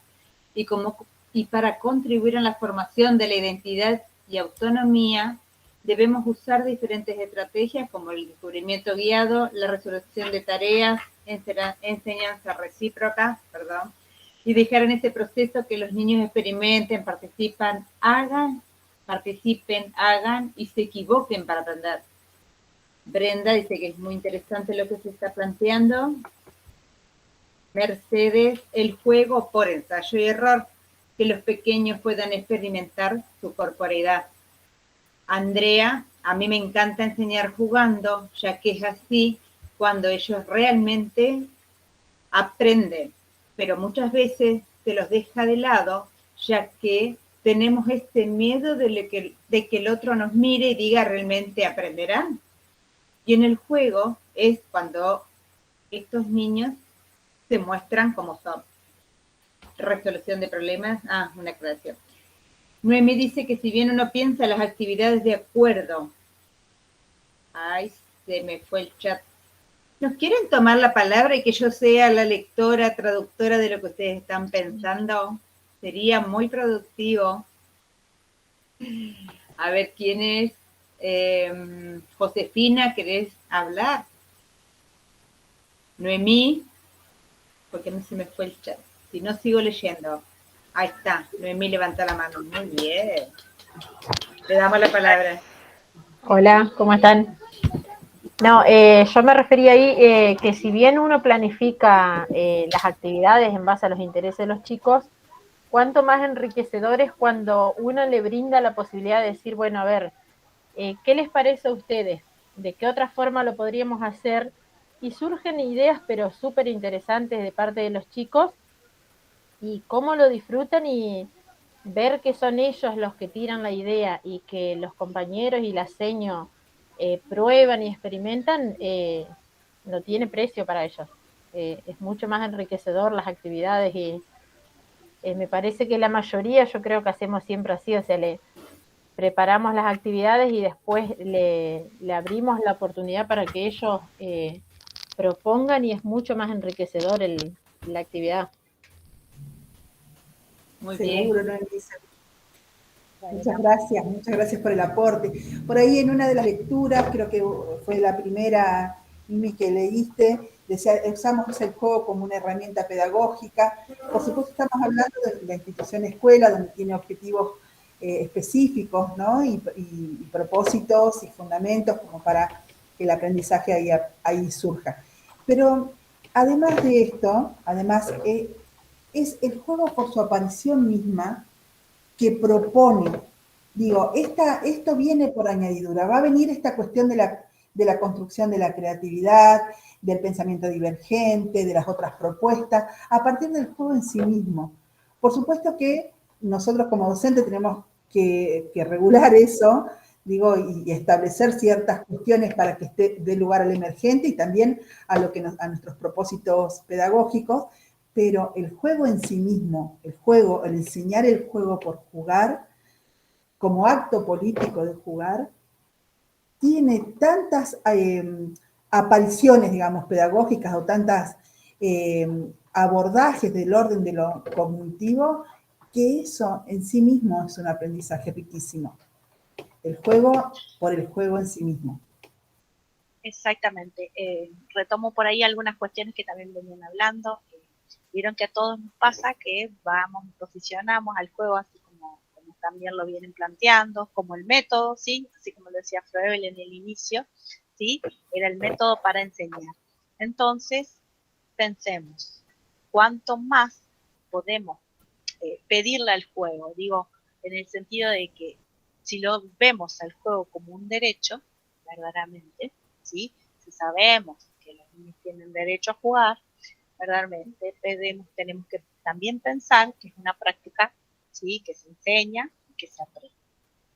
[SPEAKER 4] y para contribuir en la formación de la identidad y autonomía. Debemos usar diferentes estrategias como el descubrimiento guiado, la resolución de tareas, enseñanza recíproca, y dejar en ese proceso que los niños experimenten, participen, hagan y se equivoquen para aprender. Brenda dice que es muy interesante lo que se está planteando. Mercedes, el juego por ensayo y error, que los pequeños puedan experimentar su corporeidad. Andrea, a mí me encanta enseñar jugando, ya que es así cuando ellos realmente aprenden, pero muchas veces se los deja de lado, ya que tenemos este miedo de que el otro nos mire y diga, ¿realmente aprenderán? Y en el juego es cuando estos niños se muestran como son. Resolución de problemas, una aclaración. Noemí dice que si bien uno piensa las actividades de acuerdo, se me fue el chat. ¿Nos quieren tomar la palabra y que yo sea la lectora, traductora de lo que ustedes están pensando? Sería muy productivo. A ver, ¿quién es? Josefina, ¿querés hablar? Noemí, porque a mí se me fue el chat. Si no, sigo leyendo. Ahí está, Noemí levanta la mano. Muy bien. Le damos la palabra.
[SPEAKER 5] Hola, ¿cómo están? No, yo me refería ahí que si bien uno planifica las actividades en base a los intereses de los chicos, cuánto más enriquecedor es cuando uno le brinda la posibilidad de decir, bueno, a ver, ¿qué les parece a ustedes? ¿De qué otra forma lo podríamos hacer? Y surgen ideas, pero súper interesantes de parte de los chicos, y cómo lo disfrutan, y ver que son ellos los que tiran la idea y que los compañeros y la seño prueban y experimentan, no tiene precio para ellos. Es mucho más enriquecedor las actividades, y me parece que la mayoría, yo creo que hacemos siempre así, o sea, le preparamos las actividades y después le abrimos la oportunidad para que ellos propongan, y es mucho más enriquecedor la actividad.
[SPEAKER 4] Muy
[SPEAKER 3] Seguro,
[SPEAKER 4] bien.
[SPEAKER 3] ¿no, Elisa? Muchas gracias por el aporte. Por ahí en una de las lecturas, creo que fue la primera, Mimi, que leíste, decía, usamos el juego como una herramienta pedagógica. Por supuesto estamos hablando de la institución escuela, donde tiene objetivos específicos, ¿no? Y propósitos y fundamentos como para que el aprendizaje ahí surja. Pero además de esto, es el juego por su aparición misma que propone. Digo, esto viene por añadidura, va a venir esta cuestión de la construcción de la creatividad, del pensamiento divergente, de las otras propuestas, a partir del juego en sí mismo. Por supuesto que nosotros como docentes tenemos que regular eso, digo, y establecer ciertas cuestiones para que dé lugar al emergente y también a nuestros propósitos pedagógicos, pero el juego en sí mismo, el enseñar el juego por jugar, como acto político de jugar, tiene tantas apariciones, digamos, pedagógicas o tantas abordajes del orden de lo cognitivo, que eso en sí mismo es un aprendizaje riquísimo. El juego por el juego en sí mismo.
[SPEAKER 2] Exactamente. Retomo por ahí algunas cuestiones que también venían hablando. Vieron que a todos nos pasa que posicionamos al juego así como también lo vienen planteando, como el método, ¿sí? Así como lo decía Froebel en el inicio, ¿sí? Era el método para enseñar. Entonces, pensemos, ¿cuánto más podemos pedirle al juego? Digo, en el sentido de que si lo vemos al juego como un derecho, verdaderamente, ¿sí? Si sabemos que los niños tienen derecho a jugar, verdaderamente tenemos que también pensar que es una práctica, ¿sí? Que se enseña y que se aprende.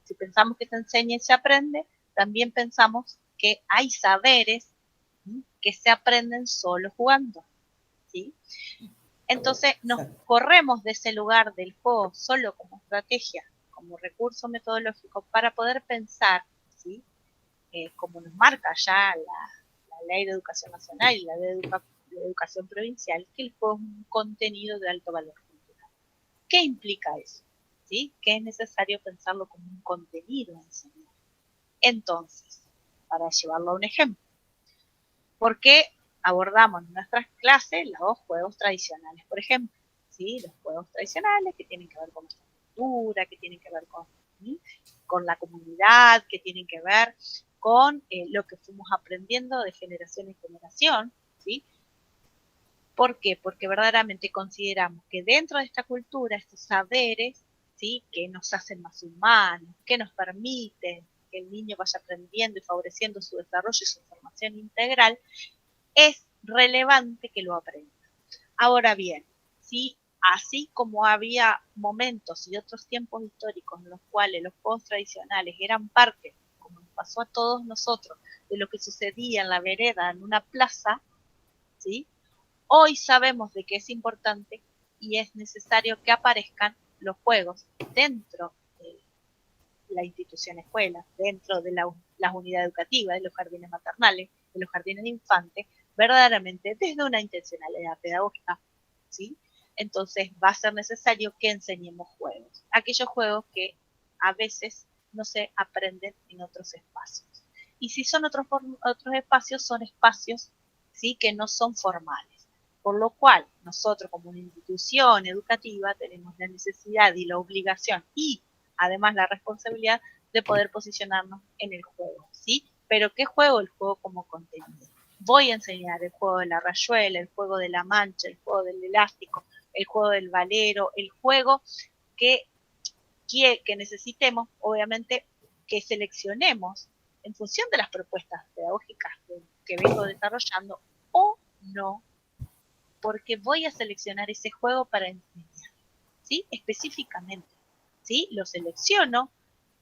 [SPEAKER 2] Si pensamos que se enseña y se aprende, también pensamos que hay saberes, ¿sí? Que se aprenden solo jugando, ¿sí? Entonces nos corremos de ese lugar del juego solo como estrategia, como recurso metodológico para poder pensar, ¿sí? Como nos marca ya la Ley de Educación Nacional y la Ley de Educación Provincial, que el juego es un contenido de alto valor cultural. ¿Qué implica eso? ¿Sí? Que es necesario pensarlo como un contenido a enseñar. Entonces, para llevarlo a un ejemplo, ¿por qué abordamos en nuestras clases los juegos tradicionales, por ejemplo? ¿Sí? Los juegos tradicionales que tienen que ver con nuestra cultura, que tienen que ver con la comunidad, que tienen que ver con lo que fuimos aprendiendo de generación en generación, ¿sí? ¿Por qué? Porque verdaderamente consideramos que dentro de esta cultura, estos saberes, ¿sí? Que nos hacen más humanos, que nos permiten que el niño vaya aprendiendo y favoreciendo su desarrollo y su formación integral, es relevante que lo aprenda. Ahora bien, ¿sí? Así como había momentos y otros tiempos históricos en los cuales los juegos tradicionales eran parte, como nos pasó a todos nosotros, de lo que sucedía en la vereda, en una plaza, ¿sí? Hoy sabemos de que es importante y es necesario que aparezcan los juegos dentro de la institución escuela, dentro de las unidades educativas, de los jardines maternales, de los jardines de infantes, verdaderamente desde una intencionalidad pedagógica, ¿sí? Entonces va a ser necesario que enseñemos juegos, aquellos juegos que a veces no se aprenden en otros espacios. Y si son otros espacios, son espacios, ¿sí? Que no son formales. Por lo cual, nosotros como una institución educativa tenemos la necesidad y la obligación y además la responsabilidad de poder posicionarnos en el juego, ¿sí? Pero ¿qué juego? El juego como contenido. Voy a enseñar el juego de la rayuela, el juego de la mancha, el juego del elástico, el juego del valero, el juego que necesitemos, obviamente, que seleccionemos en función de las propuestas pedagógicas que vengo desarrollando o no, porque voy a seleccionar ese juego para enseñar, ¿sí? Específicamente, ¿sí? Lo selecciono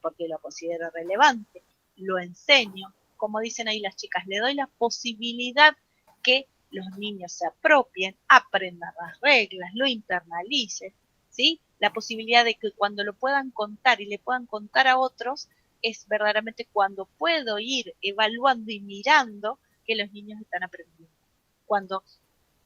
[SPEAKER 2] porque lo considero relevante, lo enseño, como dicen ahí las chicas, le doy la posibilidad que los niños se apropien, aprendan las reglas, lo internalicen, ¿sí? La posibilidad de que cuando lo puedan contar y le puedan contar a otros, es verdaderamente cuando puedo ir evaluando y mirando que los niños están aprendiendo. Cuando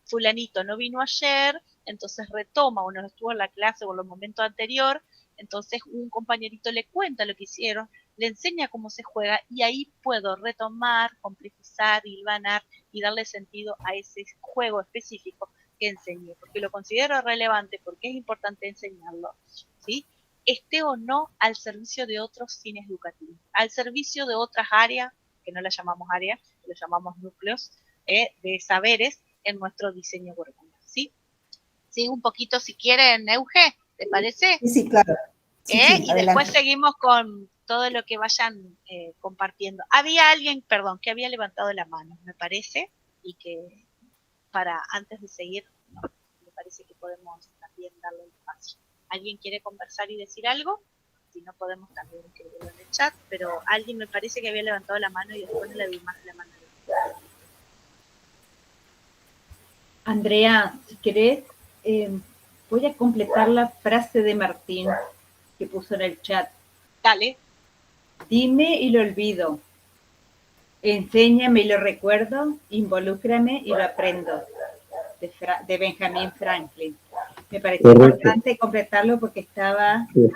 [SPEAKER 2] fulanito no vino ayer, entonces retoma o no estuvo en la clase o en los momentos anteriores, entonces un compañerito le cuenta lo que hicieron, le enseña cómo se juega y ahí puedo retomar, complejizar, hilvanar y darle sentido a ese juego específico que enseñé, porque lo considero relevante, porque es importante enseñarlo, ¿sí? Esté o no al servicio de otros fines educativos, al servicio de otras áreas, que no las llamamos áreas, lo llamamos núcleos, de saberes en nuestro diseño curricular, ¿sí? Sí, un poquito si quieren, Euge, ¿te parece?
[SPEAKER 3] Sí, claro. Sí,
[SPEAKER 2] Y
[SPEAKER 3] adelante.
[SPEAKER 2] después seguimos con todo lo que vayan compartiendo. Había alguien, perdón, que había levantado la mano, me parece, y que antes de seguir, no, me parece que podemos también darle el espacio. ¿Alguien quiere conversar y decir algo? Si no podemos también escribirlo en el chat, pero alguien me parece que había levantado la mano y después no le vi más la mano.
[SPEAKER 4] Andrea, si querés, voy a completar la frase de Martín que puso en el chat.
[SPEAKER 2] Dale.
[SPEAKER 4] Dime y lo olvido. Enséñame y lo recuerdo. Involúcrame y lo aprendo. De Benjamin Franklin. Me pareció importante completarlo porque estaba...
[SPEAKER 6] Sí,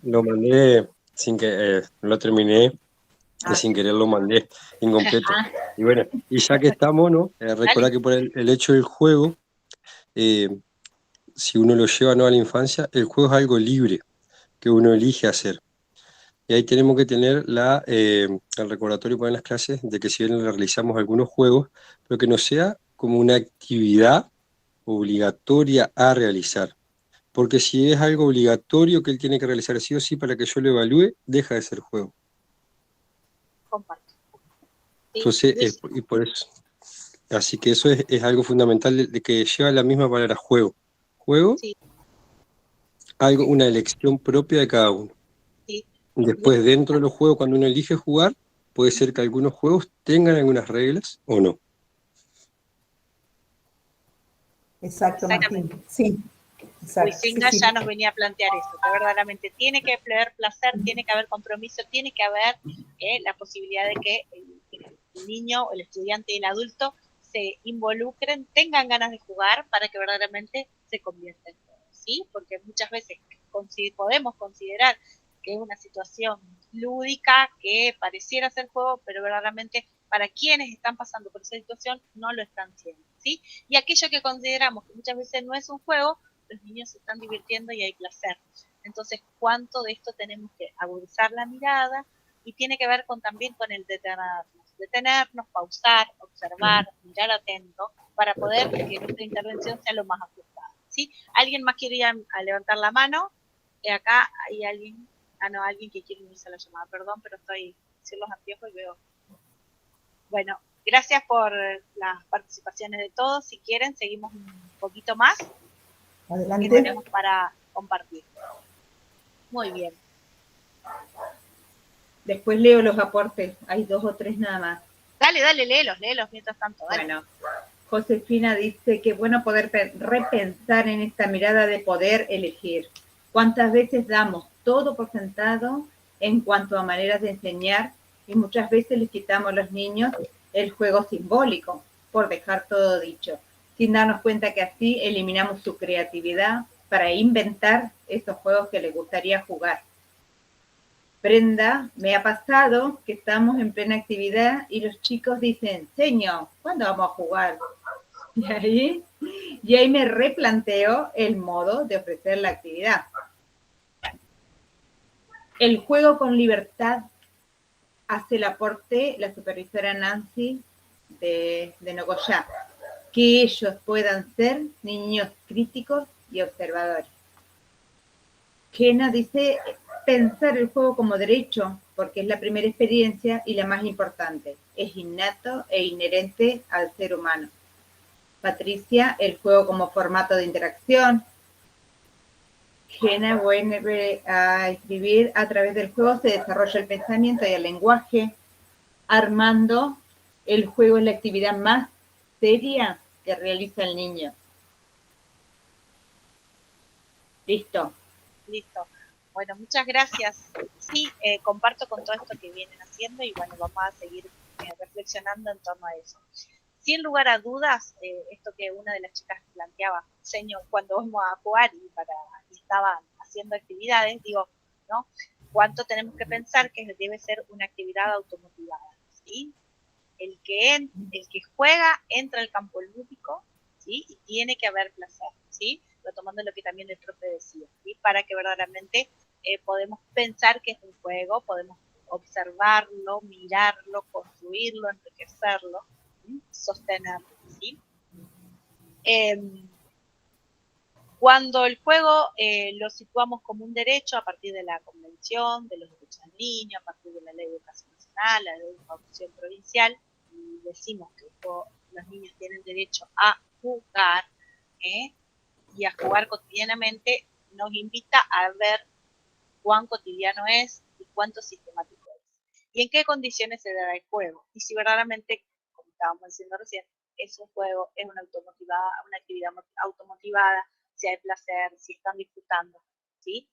[SPEAKER 6] lo mandé sin que lo terminé y sin querer lo mandé incompleto. Y bueno, y ya que estamos, ¿no? Recordar que por el hecho del juego, si uno lo lleva no a la infancia, el juego es algo libre que uno elige hacer. Y ahí tenemos que tener el recordatorio para las clases de que si bien realizamos algunos juegos, pero que no sea como una actividad obligatoria a realizar. Porque si es algo obligatorio que él tiene que realizar sí o sí para que yo lo evalúe, deja de ser juego.
[SPEAKER 2] Comparto. Sí,
[SPEAKER 6] Entonces, y por eso. Así que eso es algo fundamental de que lleva la misma palabra juego. Juego,
[SPEAKER 2] sí.
[SPEAKER 6] una elección propia de cada uno.
[SPEAKER 2] Sí.
[SPEAKER 6] Después, dentro de los juegos, cuando uno elige jugar, puede ser que algunos juegos tengan algunas reglas o no.
[SPEAKER 3] Exacto, Martín. Sí. Exacto, sí,
[SPEAKER 2] Huizinga
[SPEAKER 3] sí.
[SPEAKER 2] ya nos venía a plantear eso, que verdaderamente tiene que haber placer, tiene que haber compromiso, tiene que haber la posibilidad de que el niño, el estudiante y el adulto se involucren, tengan ganas de jugar para que verdaderamente se convierta en juego, ¿sí? Porque muchas veces podemos considerar que es una situación lúdica, que pareciera ser juego, pero verdaderamente para quienes están pasando por esa situación no lo están siendo, ¿sí? Y aquello que consideramos que muchas veces no es un juego, los niños se están divirtiendo y hay placer. Entonces, ¿cuánto de esto tenemos que agudizar la mirada? Y tiene que ver también con el detenernos, pausar, observar, mirar atento, para poder que nuestra intervención sea lo más ajustada, ¿sí? ¿Alguien más quiere ir a levantar la mano? Acá hay alguien, alguien que quiere unirse a la llamada, perdón, pero estoy sin los anteojos y veo. Bueno, gracias por las participaciones de todos. Si quieren, seguimos un poquito más. Que
[SPEAKER 3] Adelante.
[SPEAKER 2] tenemos para compartir. Muy bien.
[SPEAKER 4] Después leo los aportes, hay 2 o 3 nada más.
[SPEAKER 2] Dale, léelos mientras tanto. Dale.
[SPEAKER 4] Bueno, Josefina dice que bueno poder repensar en esta mirada de poder elegir. ¿Cuántas veces damos todo por sentado en cuanto a maneras de enseñar y muchas veces les quitamos a los niños el juego simbólico, por dejar todo dicho, sin darnos cuenta que así eliminamos su creatividad para inventar esos juegos que les gustaría jugar? Brenda, me ha pasado que estamos en plena actividad y los chicos dicen, señor, ¿cuándo vamos a jugar? Y ahí me replanteo el modo de ofrecer la actividad. El juego con libertad hace el aporte la supervisora Nancy de Nogoyá, que ellos puedan ser niños críticos y observadores. Kena dice pensar el juego como derecho, porque es la primera experiencia y la más importante. Es innato e inherente al ser humano. Patricia, el juego como formato de interacción. Kena vuelve a escribir a través del juego, se desarrolla el pensamiento y el lenguaje. Armando, el juego es la actividad más seria que realiza el niño. Listo.
[SPEAKER 2] Listo. Bueno, muchas gracias. Sí, comparto con todo esto que vienen haciendo y bueno, vamos a seguir reflexionando en torno a eso. Sin lugar a dudas, esto que una de las chicas planteaba, señor, cuando vamos a jugar y estaban haciendo actividades, digo, ¿no? ¿Cuánto tenemos que pensar que debe ser una actividad automotivada? ¿Sí? El que juega entra al campo lúdico, ¿sí? Y tiene que haber placer, ¿sí? Retomando lo que también el profe decía, ¿sí? Para que verdaderamente podemos pensar que es un juego, podemos observarlo, mirarlo, construirlo, enriquecerlo, ¿sí? Sostenerlo, ¿sí? Cuando el juego lo situamos como un derecho a partir de la Convención de los Derechos del Niño, a partir de la Ley de Educación Nacional, la Ley de Educación Provincial, y decimos que los niños tienen derecho a jugar y a jugar cotidianamente, nos invita a ver cuán cotidiano es y cuánto sistemático es. Y en qué condiciones se da el juego. Y si verdaderamente, como estábamos diciendo recién, es un juego, es una actividad automotivada, si hay placer, si están disfrutando, ¿sí?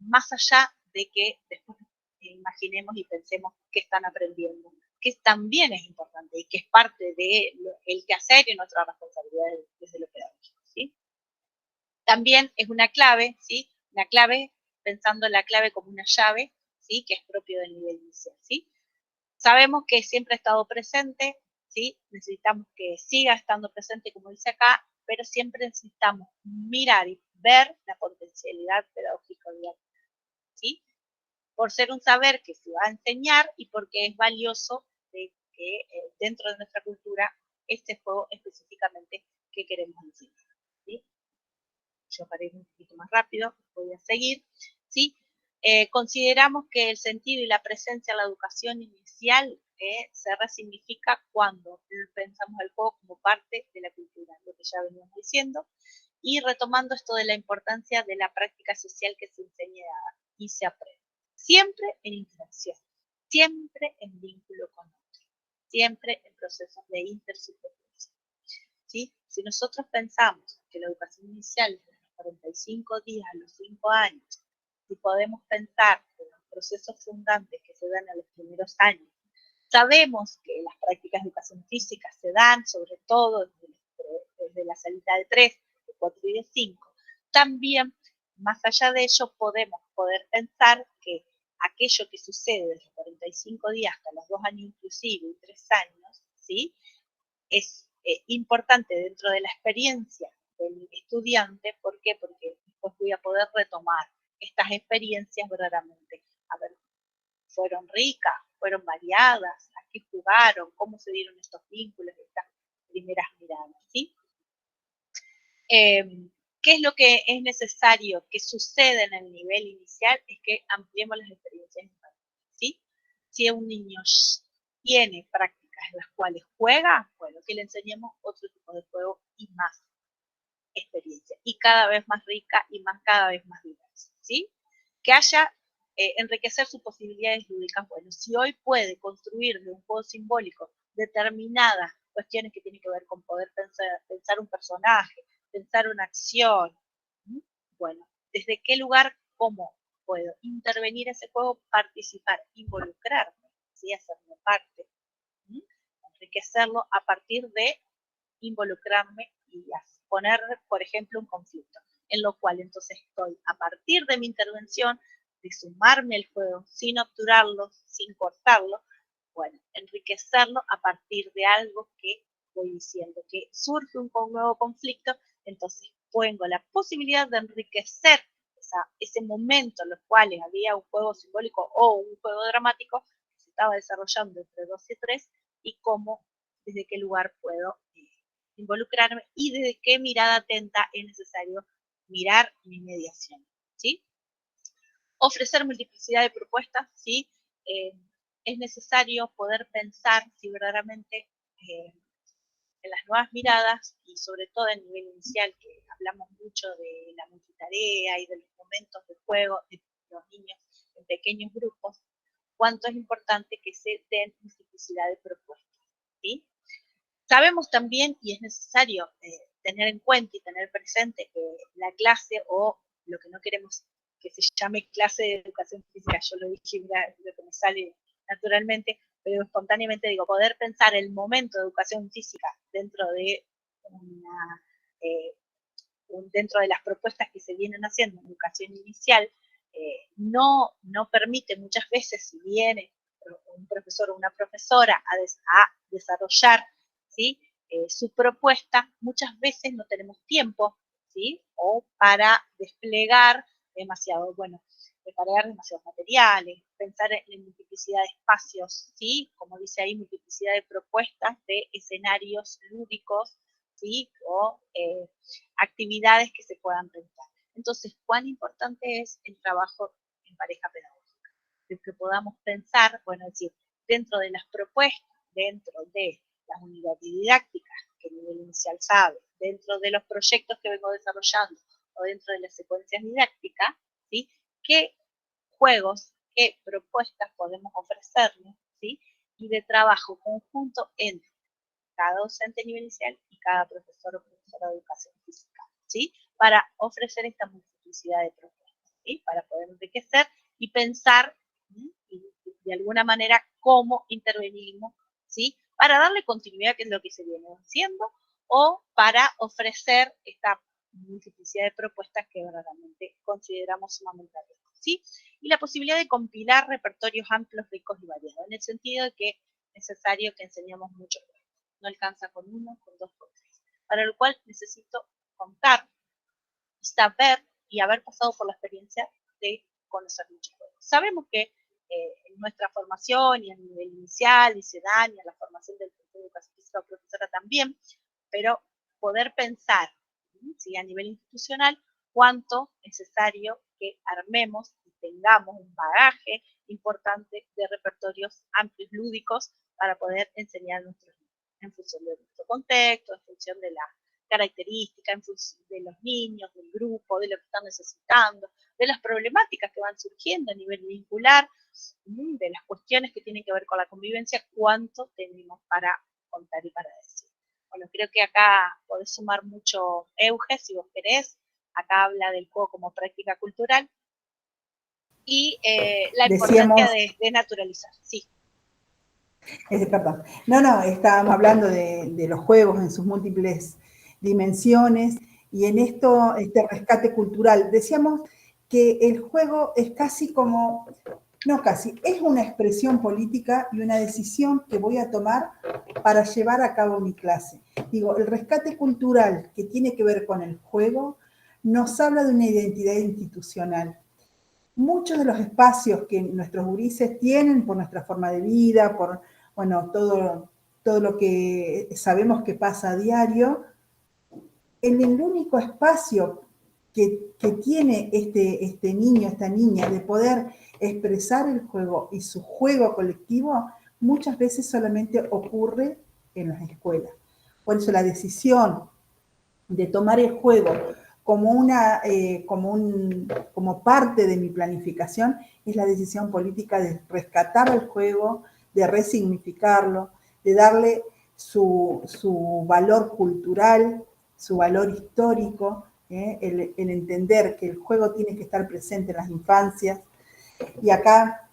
[SPEAKER 2] Más allá de que después imaginemos y pensemos qué están aprendiendo, que también es importante y que es parte del quehacer y nuestra responsabilidad desde lo pedagógico, ¿sí? También es una clave, ¿sí? Una clave, pensando la clave como una llave, ¿sí? Que es propio del nivel inicial, ¿sí? Sabemos que siempre ha estado presente, ¿sí? Necesitamos que siga estando presente, como dice acá, pero siempre necesitamos mirar y ver la potencialidad pedagógica didáctica, ¿sí? Por ser un saber que se va a enseñar y porque es valioso de que dentro de nuestra cultura este juego específicamente que queremos enseñar, ¿sí? Yo para ir un poquito más rápido, voy a seguir, ¿sí? Consideramos que el sentido y la presencia en la educación inicial se resignifica cuando pensamos el juego como parte de la cultura, lo que ya veníamos diciendo, y retomando esto de la importancia de la práctica social que se enseña y se aprende. Siempre en interacción, siempre en vínculo con otros, siempre en procesos de intersubjetivación, ¿sí? Si nosotros pensamos que la educación inicial es 45 días a los 5 años, si podemos pensar en los procesos fundantes que se dan en los primeros años, sabemos que las prácticas de educación física se dan sobre todo desde la salita de 3, de 4 y de 5. También, más allá de ello, podemos pensar que aquello que sucede desde los 45 días hasta los 2 años inclusive y 3 años, ¿sí? Es importante dentro de la experiencia del estudiante. ¿Por qué? Porque después voy a poder retomar estas experiencias verdaderamente. A ver, ¿fueron ricas? ¿Fueron variadas? ¿A qué jugaron? ¿Cómo se dieron estos vínculos, estas primeras miradas? ¿Sí? ¿Qué es lo que es necesario que suceda en el nivel inicial? Es que ampliemos las experiencias infantiles, ¿sí? Si un niño tiene prácticas en las cuales juega, bueno, que le enseñemos otro tipo de juego y más experiencia, y cada vez más rica y cada vez más diversa, ¿sí? Que haya, enriquecer sus posibilidades lúdicas. Bueno, si hoy puede construir de un juego simbólico determinadas cuestiones que tienen que ver con poder pensar un personaje, pensar una acción, bueno, ¿desde qué lugar, cómo puedo intervenir ese juego, participar, involucrarme, ¿sí? Hacerme parte, enriquecerlo a partir de involucrarme y poner, por ejemplo, un conflicto, en lo cual entonces estoy, a partir de mi intervención, de sumarme al juego, sin obturarlo, sin cortarlo, bueno, enriquecerlo a partir de algo que voy diciendo, que surge un nuevo conflicto, entonces pongo la posibilidad de enriquecer ese momento en los cuales había un juego simbólico o un juego dramático que se estaba desarrollando entre 2 y 3, y cómo, desde qué lugar puedo involucrarme y desde qué mirada atenta es necesario mirar mi mediación, ¿sí? Ofrecer multiplicidad de propuestas, ¿sí? Es necesario poder pensar si verdaderamente en las nuevas miradas, y sobre todo en nivel inicial, que hablamos mucho de la multitarea y de los momentos de juego de los niños en pequeños grupos, cuánto es importante que se den multiplicidad de propuestas, ¿sí? Sabemos también, y es necesario tener en cuenta y tener presente, que la clase, o lo que no queremos que se llame clase de educación física, yo lo dije, mira, lo que me sale naturalmente, pero espontáneamente digo, poder pensar el momento de educación física dentro de dentro de las propuestas que se vienen haciendo en educación inicial, no permite muchas veces, si viene un profesor o una profesora a desarrollar, ¿sí? Su propuesta, muchas veces no tenemos tiempo, ¿sí? O para desplegar demasiado, bueno, preparar demasiados materiales, pensar en multiplicidad de espacios, ¿sí? Como dice ahí, multiplicidad de propuestas, de escenarios lúdicos, ¿sí? O actividades que se puedan pensar. Entonces, ¿cuán importante es el trabajo en pareja pedagógica? De que podamos pensar, bueno, es decir, dentro de las propuestas, dentro de las unidades didácticas que el nivel inicial sabe, dentro de los proyectos que vengo desarrollando o dentro de las secuencias didácticas, ¿sí? ¿Qué juegos, qué propuestas podemos ofrecerles, ¿sí? Y de trabajo conjunto entre cada docente a nivel inicial y cada profesor o profesora de educación física, ¿sí? Para ofrecer esta multiplicidad de propuestas, ¿sí? Para poder enriquecer y pensar, y de alguna manera cómo intervenimos, ¿sí? Para darle continuidad, que es lo que se viene haciendo, o para ofrecer esta multiplicidad de propuestas que verdaderamente consideramos sumamente ricas, ¿sí? Y la posibilidad de compilar repertorios amplios, ricos y variados, en el sentido de que es necesario que enseñemos mucho. No alcanza con 1, con 2, con 3. Para lo cual necesito contar, saber y haber pasado por la experiencia de conocer muchos juegos. Sabemos que en nuestra formación y a nivel inicial, y se dan, y en la formación del profesor de educación física o profesora también, pero poder pensar, ¿sí? A nivel institucional, cuánto es necesario que armemos y tengamos un bagaje importante de repertorios amplios, lúdicos, para poder enseñar a nuestros niños, en función de nuestro contexto, en función de la característica, en función de los niños, del grupo, de lo que están necesitando, de las problemáticas que van surgiendo a nivel vincular, de las cuestiones que tienen que ver con la convivencia, cuánto tenemos para contar y para decir. Bueno, creo que acá podés sumar mucho, Euge, si vos querés, acá habla del juego como práctica cultural, y la
[SPEAKER 3] Decíamos,
[SPEAKER 2] importancia de naturalizar, sí.
[SPEAKER 3] perdón, no, estábamos hablando de los juegos en sus múltiples dimensiones, y en esto, este rescate cultural, decíamos que el juego es casi como, no casi, es una expresión política y una decisión que voy a tomar para llevar a cabo mi clase. Digo, el rescate cultural que tiene que ver con el juego nos habla de una identidad institucional. Muchos de los espacios que nuestros gurises tienen por nuestra forma de vida, por, bueno, todo lo que sabemos que pasa a diario, en el único espacio que tiene este niño, esta niña, de poder expresar el juego y su juego colectivo, muchas veces solamente ocurre en las escuelas. Por eso la decisión de tomar el juego como parte de mi planificación es la decisión política de rescatar el juego, de resignificarlo, de darle su valor cultural, su valor histórico, el entender que el juego tiene que estar presente en las infancias. Y acá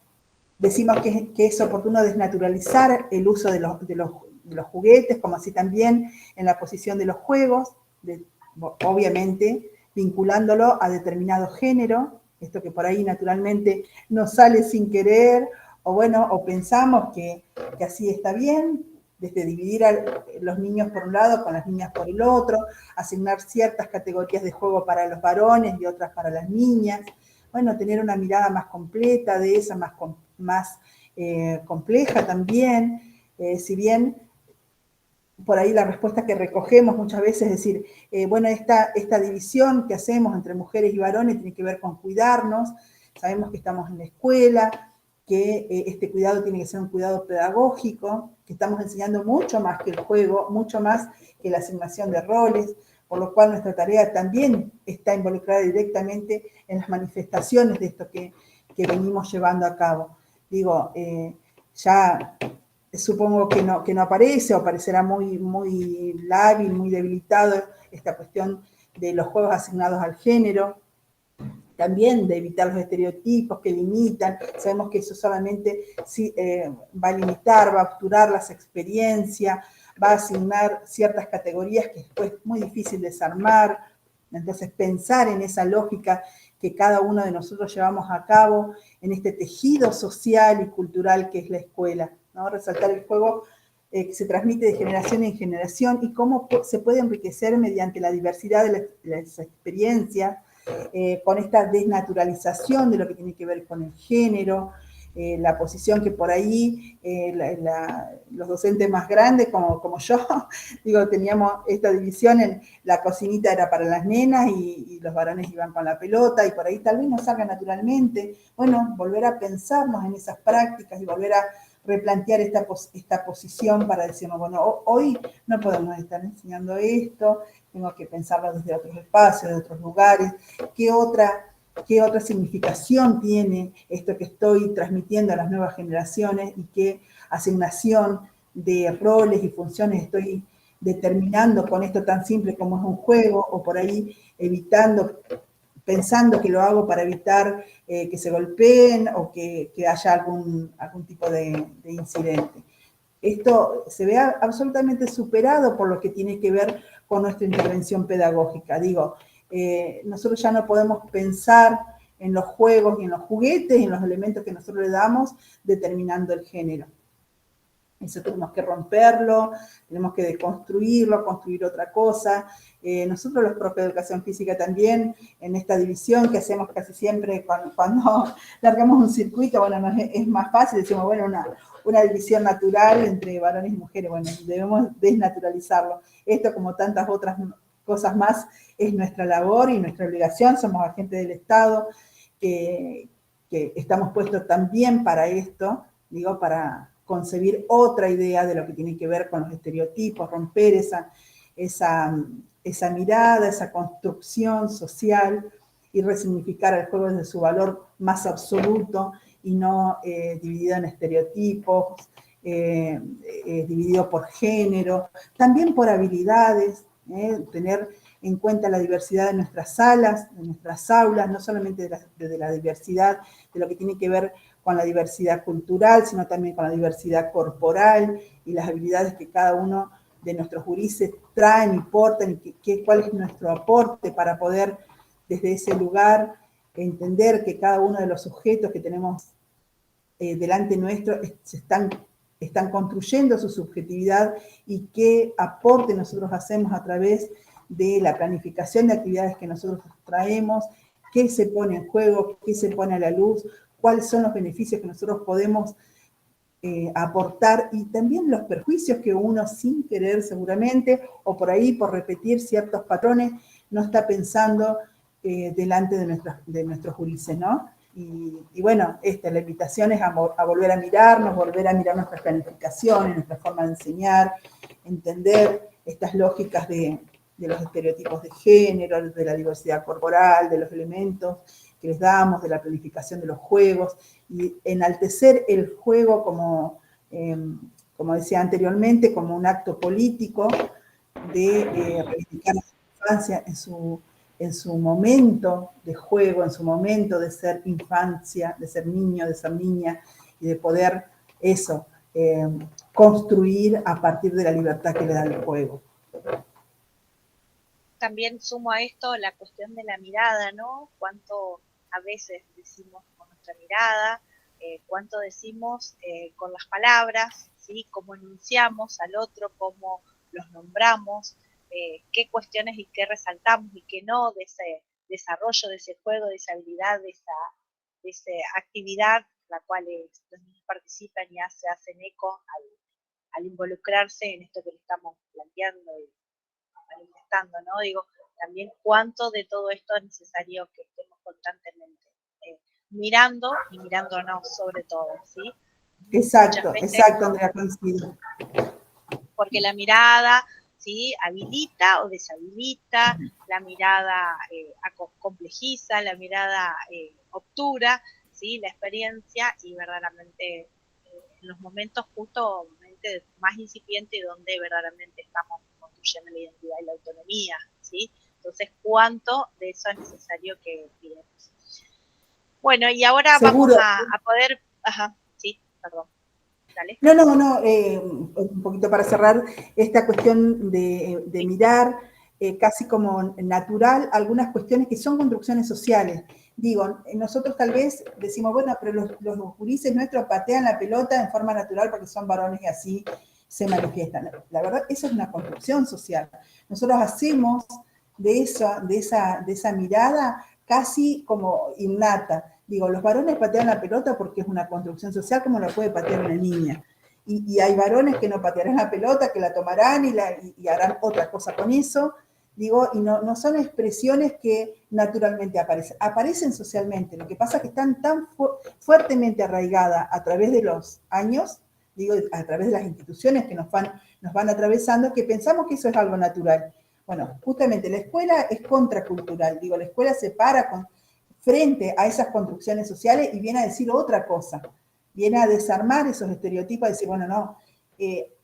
[SPEAKER 3] decimos que es oportuno desnaturalizar el uso de los juguetes, como así también en la posición de los juegos, obviamente vinculándolo a determinado género, esto que por ahí naturalmente nos sale sin querer, o bueno, o pensamos que así está bien, desde dividir a los niños por un lado con las niñas por el otro, asignar ciertas categorías de juego para los varones y otras para las niñas, bueno, tener una mirada más completa de esa, más compleja también, si bien por ahí la respuesta que recogemos muchas veces es decir, bueno, esta división que hacemos entre mujeres y varones tiene que ver con cuidarnos, sabemos que estamos en la escuela, que este cuidado tiene que ser un cuidado pedagógico, que estamos enseñando mucho más que el juego, mucho más que la asignación de roles, por lo cual nuestra tarea también está involucrada directamente en las manifestaciones de esto que venimos llevando a cabo. Digo, ya supongo que no aparece, o aparecerá muy lábil, muy debilitado esta cuestión de los juegos asignados al género, también de evitar los estereotipos que limitan. Sabemos que eso solamente va a limitar, va a obturar las experiencias, va a asignar ciertas categorías que después es muy difícil desarmar. Entonces, pensar en esa lógica que cada uno de nosotros llevamos a cabo en este tejido social y cultural que es la escuela, ¿no? Resaltar el juego que se transmite de generación en generación y cómo se puede enriquecer mediante la diversidad de las experiencias, con esta desnaturalización de lo que tiene que ver con el género, la posición que por ahí los docentes más grandes, como yo, digo, teníamos esta división en la cocinita era para las nenas y los varones iban con la pelota, y por ahí tal vez no salga naturalmente. Bueno, volver a pensarnos en esas prácticas y volver a replantear esta posición para decirnos, bueno, hoy no podemos estar enseñando esto, tengo que pensarlo desde otros espacios, de otros lugares, qué otra significación tiene esto que estoy transmitiendo a las nuevas generaciones y qué asignación de roles y funciones estoy determinando con esto tan simple como es un juego, o por ahí pensando que lo hago para evitar que se golpeen o que haya algún tipo de incidente. Esto se ve absolutamente superado por lo que tiene que ver con nuestra intervención pedagógica. Digo, nosotros ya no podemos pensar en los juegos y en los juguetes, en los elementos que nosotros le damos, determinando el género. Eso tenemos que romperlo, tenemos que deconstruirlo, construir otra cosa. Nosotros los profes de educación física también, en esta división que hacemos casi siempre cuando largamos un circuito, bueno, es más fácil, decimos, bueno, una división natural entre varones y mujeres, bueno, debemos desnaturalizarlo. Esto, como tantas otras cosas más, es nuestra labor y nuestra obligación, somos agentes del Estado, que estamos puestos también para esto, digo, para concebir otra idea de lo que tiene que ver con los estereotipos, romper esa mirada, esa construcción social y resignificar el juego desde su valor más absoluto y no dividido en estereotipos, dividido por género, también por habilidades, tener en cuenta la diversidad de nuestras salas, de nuestras aulas, no solamente de la diversidad, de lo que tiene que ver con la diversidad cultural, sino también con la diversidad corporal y las habilidades que cada uno de nuestros gurises traen y portan, y cuál es nuestro aporte para poder desde ese lugar entender que cada uno de los sujetos que tenemos delante nuestro están construyendo su subjetividad y qué aporte nosotros hacemos a través de la planificación de actividades que nosotros traemos, qué se pone en juego, qué se pone a la luz, cuáles son los beneficios que nosotros podemos aportar y también los perjuicios que uno sin querer seguramente o por ahí por repetir ciertos patrones no está pensando delante de nuestros gurises, ¿no? Y bueno, la invitación es a volver a mirarnos, volver a mirar nuestras planificaciones, nuestra forma de enseñar, entender estas lógicas de los estereotipos de género, de la diversidad corporal, de los elementos que les damos, de la planificación de los juegos, y enaltecer el juego como decía anteriormente, como un acto político de reivindicar la infancia en su momento de juego, en su momento de ser infancia, de ser niño, de ser niña, y de poder construir a partir de la libertad que le da el juego.
[SPEAKER 2] También sumo a esto la cuestión de la mirada, ¿no? Cuánto a veces decimos con nuestra mirada, cuánto decimos con las palabras, ¿sí? Cómo enunciamos al otro, cómo los nombramos, qué cuestiones y qué resaltamos y qué no de ese desarrollo, de ese juego, de esa habilidad, de esa actividad, la cual los niños participan y hacen eco al involucrarse en esto que le estamos planteando y manifestando, ¿no? Digo, también cuánto de todo esto es necesario que estemos constantemente mirando y mirándonos sobre todo, ¿sí?
[SPEAKER 3] Exacto, exacto, Andrea, coincido.
[SPEAKER 2] Porque la mirada, ¿sí? Habilita o deshabilita, la mirada complejiza, la mirada obtura, ¿sí? La experiencia y verdaderamente en los momentos justamente más incipientes y donde verdaderamente estamos construyendo la identidad y la autonomía, ¿sí? Entonces, ¿cuánto de eso es necesario que miremos? Bueno, y ahora
[SPEAKER 3] Seguro.
[SPEAKER 2] vamos a poder... Ajá, sí, perdón. Dale.
[SPEAKER 3] No, un poquito para cerrar, esta cuestión de mirar casi como natural algunas cuestiones que son construcciones sociales. Digo, nosotros tal vez decimos, bueno, pero los gurises nuestros patean la pelota en forma natural porque son varones y así se manifiestan. La verdad, eso es una construcción social. Nosotros hacemos de esa mirada casi como innata. Digo, los varones patean la pelota porque es una construcción social como la puede patear una niña. Y hay varones que no patearán la pelota, que la tomarán y harán otra cosa con eso. Digo, y no son expresiones que naturalmente aparecen. Aparecen socialmente. Lo que pasa es que están tan fuertemente arraigadas a través de los años, digo, a través de las instituciones que nos van atravesando, que pensamos que eso es algo natural. Bueno, justamente la escuela es contracultural. Digo, la escuela se para frente a esas construcciones sociales y viene a decir otra cosa. Viene a desarmar esos estereotipos, a decir, bueno, no,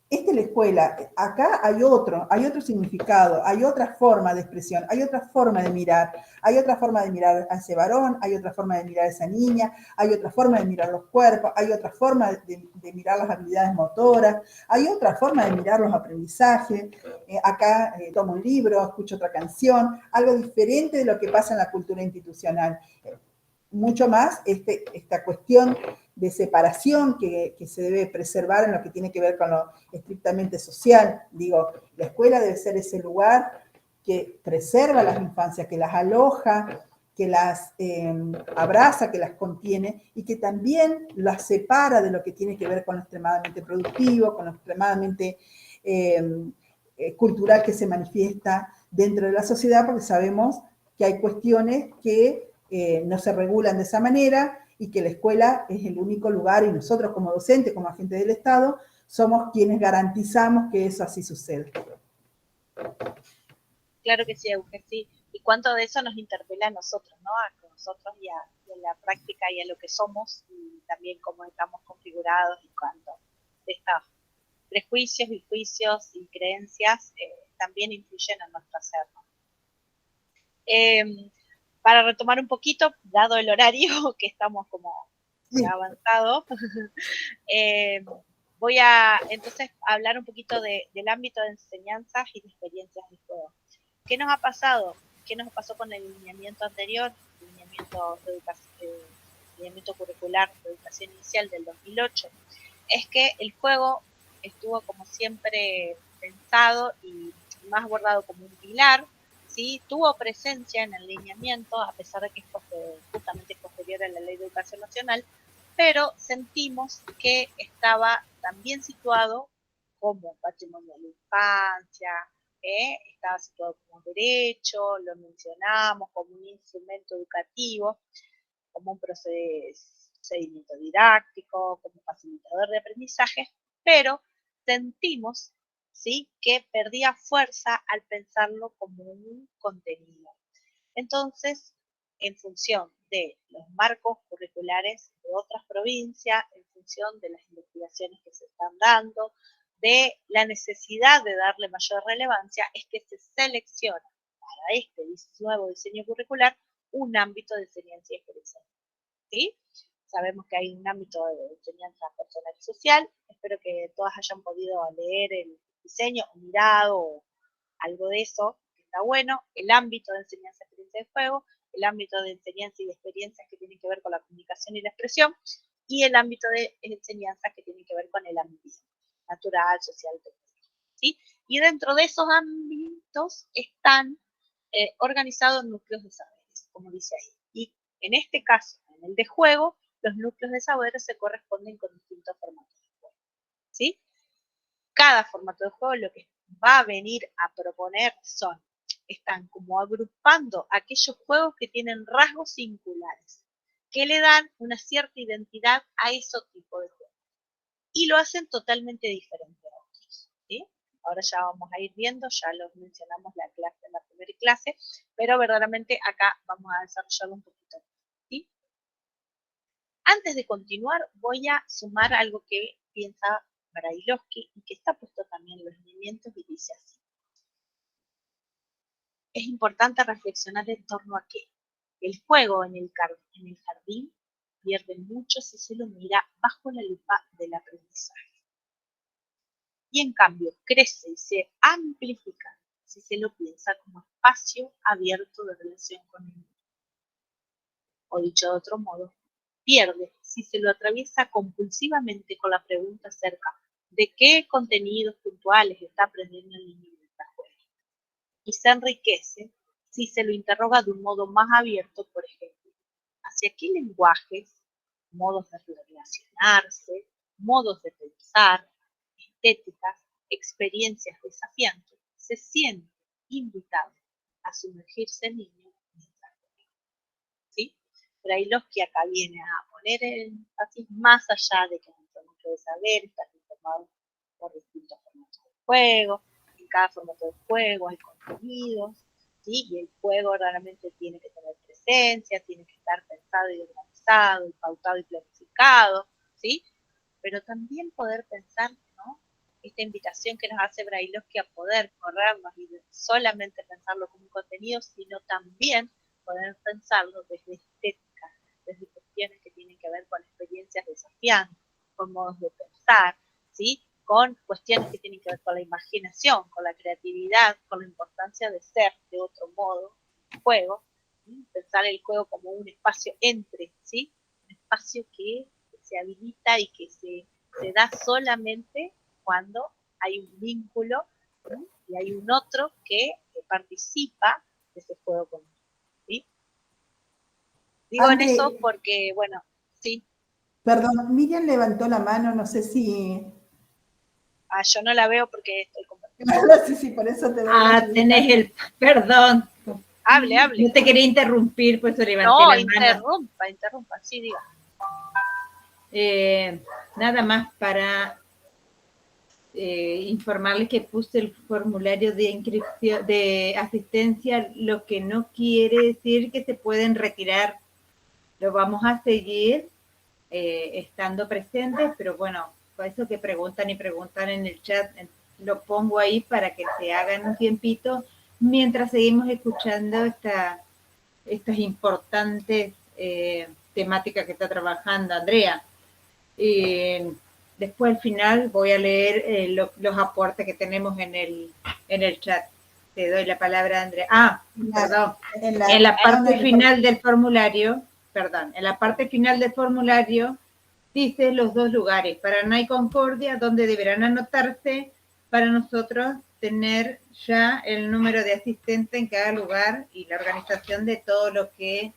[SPEAKER 3] esta es la escuela, acá hay otro significado, hay otra forma de expresión, hay otra forma de mirar a ese varón, hay otra forma de mirar a esa niña, hay otra forma de mirar los cuerpos, hay otra forma de mirar las habilidades motoras, hay otra forma de mirar los aprendizajes, acá tomo un libro, escucho otra canción, algo diferente de lo que pasa en la cultura institucional. Mucho más esta cuestión de separación que se debe preservar en lo que tiene que ver con lo estrictamente social. Digo, la escuela debe ser ese lugar que preserva las infancias, que las aloja, que las abraza, que las contiene y que también las separa de lo que tiene que ver con lo extremadamente productivo, con lo extremadamente cultural que se manifiesta dentro de la sociedad, porque sabemos que hay cuestiones que no se regulan de esa manera y que la escuela es el único lugar y nosotros como docentes, como agentes del Estado, somos quienes garantizamos que eso así suceda.
[SPEAKER 2] Claro que sí, Euge, sí. Y cuánto de eso nos interpela a nosotros, ¿no? A nosotros y a la práctica y a lo que somos y también cómo estamos configurados y cuánto de estos prejuicios y juicios y creencias también influyen en nuestro ser, ¿no? Para retomar un poquito, dado el horario, que estamos como
[SPEAKER 3] Sí.
[SPEAKER 2] avanzados, voy a entonces hablar un poquito del ámbito de enseñanzas y de experiencias de juego. ¿Qué nos ha pasado? ¿Qué nos pasó con el lineamiento anterior, el lineamiento curricular de educación inicial del 2008? Es que el juego estuvo como siempre pensado y más abordado como un pilar, ¿sí? Tuvo presencia en el lineamiento, a pesar de que es justamente posterior a la Ley de Educación Nacional, pero sentimos que estaba también situado como patrimonio de la infancia, estaba situado como derecho, lo mencionamos como un instrumento educativo, como un procedimiento didáctico, como facilitador de aprendizaje, pero sentimos, ¿sí?, que perdía fuerza al pensarlo como un contenido. Entonces, en función de los marcos curriculares de otras provincias, en función de las investigaciones que se están dando, de la necesidad de darle mayor relevancia, es que se selecciona para este nuevo diseño curricular un ámbito de enseñanza y experiencia. ¿Sí? Sabemos que hay un ámbito de enseñanza personal y social. Espero que todas hayan podido leer el diseño, o mirado, o algo de eso, que está bueno. El ámbito de enseñanza, experiencia de juego, el ámbito de enseñanza y de experiencias que tienen que ver con la comunicación y la expresión, y el ámbito de enseñanza que tiene que ver con el ámbito natural, social, técnico. ¿Sí? Y dentro de esos ámbitos están organizados núcleos de saberes, como dice ahí. Y en este caso, en el de juego, los núcleos de saberes se corresponden con distintos formatos de juego. ¿Sí? Cada formato de juego lo que va a venir a proponer están como agrupando aquellos juegos que tienen rasgos singulares, que le dan una cierta identidad a ese tipo de juegos. Y lo hacen totalmente diferente a otros. ¿Sí? Ahora ya vamos a ir viendo, ya los mencionamos en la primera clase, pero verdaderamente acá vamos a desarrollarlo un poquito. ¿Sí? Antes de continuar, voy a sumar algo que piensa Brailovsky y que está puesto también en los lineamientos y dice así. Es importante reflexionar en torno a que el juego en el jardín pierde mucho si se lo mira bajo la lupa del aprendizaje. Y en cambio crece y se amplifica si se lo piensa como espacio abierto de relación con el mundo. O dicho de otro modo, pierde si se lo atraviesa compulsivamente con la pregunta acerca de qué contenidos puntuales está aprendiendo el niño mientras juega. Y se enriquece si se lo interroga de un modo más abierto, por ejemplo, hacia qué lenguajes, modos de relacionarse, modos de pensar, estéticas, experiencias desafiantes, se siente invitado a sumergirse en niño mientras juega. ¿Sí? Brailovsky acá viene a poner el énfasis más allá de que nuestro núcleo de saber está informado por distintos formatos de juego. En cada formato de juego hay contenidos, ¿sí? Y el juego realmente tiene que tener presencia, tiene que estar pensado y organizado, y pautado y planificado, ¿sí? Pero también poder pensar, ¿no?, esta invitación que nos hace Brailovsky a poder corrernos y solamente pensarlo como un contenido, sino también poder pensarlo desde estética, desde cuestiones que tienen que ver con experiencias desafiantes, con modos de pensar, ¿sí?, con cuestiones que tienen que ver con la imaginación, con la creatividad, con la importancia de ser de otro modo, juego, ¿sí? Pensar el juego como un espacio entre, ¿sí?, un espacio que se habilita y que se da solamente cuando hay un vínculo, ¿sí?, y hay un otro que participa de ese juego conmigo. ¿Sí? Digo en eso porque, bueno, sí.
[SPEAKER 3] Perdón, Miriam levantó la mano, no sé si...
[SPEAKER 2] Yo no la veo porque estoy compartiendo.
[SPEAKER 3] Sí, por eso te
[SPEAKER 4] doy tenés el... Perdón.
[SPEAKER 2] Hable.
[SPEAKER 4] No te quería interrumpir, por eso levanté la mano.
[SPEAKER 2] Interrumpa, sí, diga.
[SPEAKER 4] Nada más para informarles que puse el formulario de inscripción de asistencia, lo que no quiere decir que se pueden retirar. Lo vamos a seguir estando presentes, pero bueno, por eso que preguntan y preguntan en el chat, lo pongo ahí para que se hagan un tiempito mientras seguimos escuchando estas importantes temáticas que está trabajando Andrea. Después al final voy a leer los aportes que tenemos en el chat. Te doy la palabra, Andrea. Perdón. En la parte final del formulario, dice los 2 lugares, Paraná y Concordia, donde deberán anotarse para nosotros tener ya el número de asistentes en cada lugar y la organización de todo lo que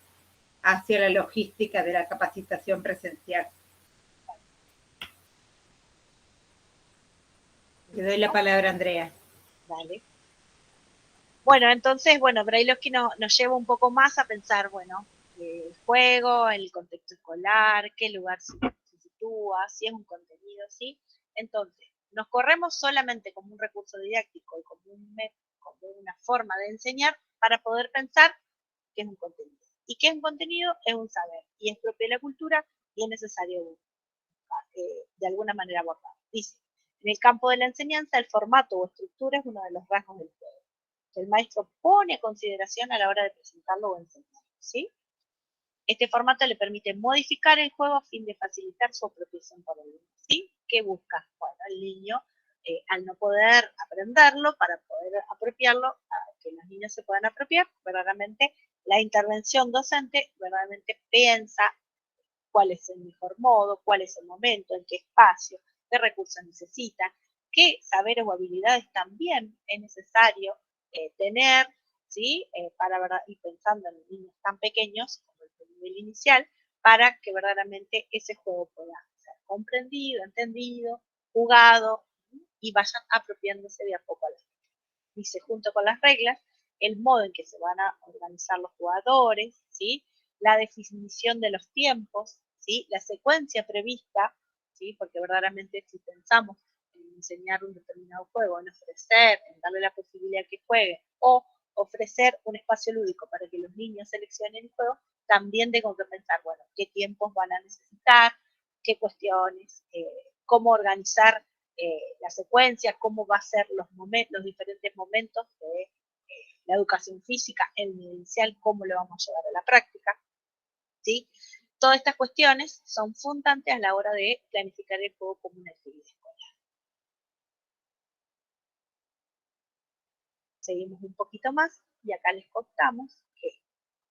[SPEAKER 4] hacia la logística de la capacitación presencial. Le doy la palabra a Andrea.
[SPEAKER 2] Vale. Bueno, entonces, Brailovsky nos lleva un poco más a pensar, el juego, el contexto escolar, qué lugar se sitúa, si es un contenido, ¿sí? Entonces, nos corremos solamente como un recurso didáctico y como una forma de enseñar para poder pensar qué es un contenido. ¿Y qué es un contenido? Es un saber, y es propio de la cultura, y es necesario de alguna manera abordar. Dice, en el campo de la enseñanza, el formato o estructura es uno de los rasgos del juego que el maestro pone a consideración a la hora de presentarlo o enseñarlo, ¿sí? Este formato le permite modificar el juego a fin de facilitar su apropiación por el niño, ¿sí? ¿Qué busca? Bueno, el niño, al no poder aprenderlo, para poder apropiarlo, que los niños se puedan apropiar, verdaderamente la intervención docente verdaderamente piensa cuál es el mejor modo, cuál es el momento, en qué espacio, qué recursos necesita, qué saberes o habilidades también es necesario tener, ¿sí? Y pensando en niños tan pequeños como el nivel inicial, para que verdaderamente ese juego pueda ser comprendido, entendido, jugado, y vayan apropiándose de a poco a la regla. Dice, junto con las reglas, el modo en que se van a organizar los jugadores, ¿sí? La definición de los tiempos, ¿sí? La secuencia prevista, ¿sí? Porque verdaderamente si pensamos en enseñar un determinado juego, en ofrecer, en darle la posibilidad que juegue, o ofrecer un espacio lúdico para que los niños seleccionen el juego, también tengo que pensar, qué tiempos van a necesitar, qué cuestiones, cómo organizar la secuencia, cómo va a ser los diferentes momentos de la educación física, el inicial, cómo lo vamos a llevar a la práctica, ¿sí? Todas estas cuestiones son fundantes a la hora de planificar el juego como una actividad escolar. Seguimos un poquito más y acá les contamos que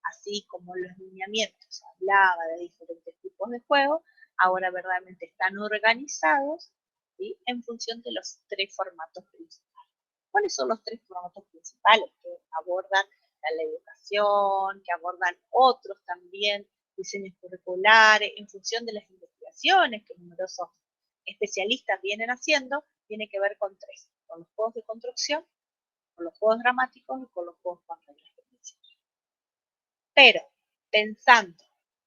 [SPEAKER 2] así como los lineamientos hablaba de diferentes tipos de juegos, ahora verdaderamente están organizados, ¿sí? En función de los 3 formatos principales. ¿Cuáles son los 3 formatos principales que abordan la educación, que abordan otros también diseños curriculares, en función de las investigaciones que numerosos especialistas vienen haciendo? Tiene que ver con 3, con los juegos de construcción, con los juegos dramáticos y con los juegos con reglas de principio. Pero, pensando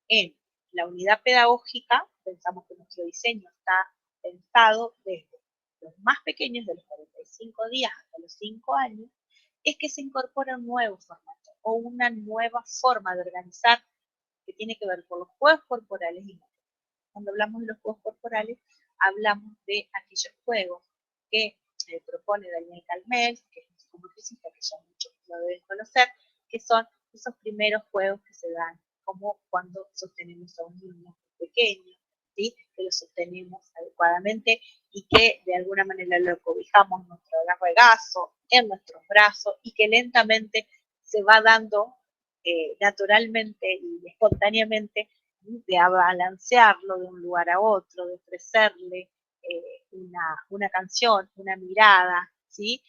[SPEAKER 2] en la unidad pedagógica, pensamos que nuestro diseño está pensado desde los más pequeños, de los 45 días hasta los 5 años, es que se incorpora un nuevo formato o una nueva forma de organizar que tiene que ver con los juegos corporales y no. Cuando hablamos de los juegos corporales, hablamos de aquellos juegos que propone Daniel Calmel, que es un psicomotricista que ya muchos lo deben conocer, que son esos primeros juegos que se dan, como cuando sostenemos a un niño pequeño, ¿sí? Que lo sostenemos adecuadamente y que de alguna manera lo cobijamos en nuestro regazo, en nuestros brazos, y que lentamente se va dando naturalmente y espontáneamente, de balancearlo de un lugar a otro, de ofrecerle una canción, una mirada, ¿sí?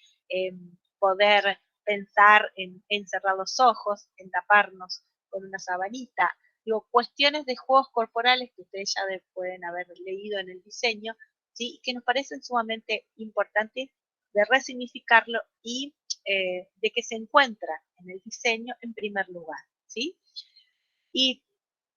[SPEAKER 2] Poder pensar en cerrar los ojos, en taparnos con una sabanita. Digo, cuestiones de juegos corporales que ustedes ya pueden haber leído en el diseño, ¿sí? Que nos parecen sumamente importantes de resignificarlo y de que se encuentra en el diseño en primer lugar, ¿sí? Y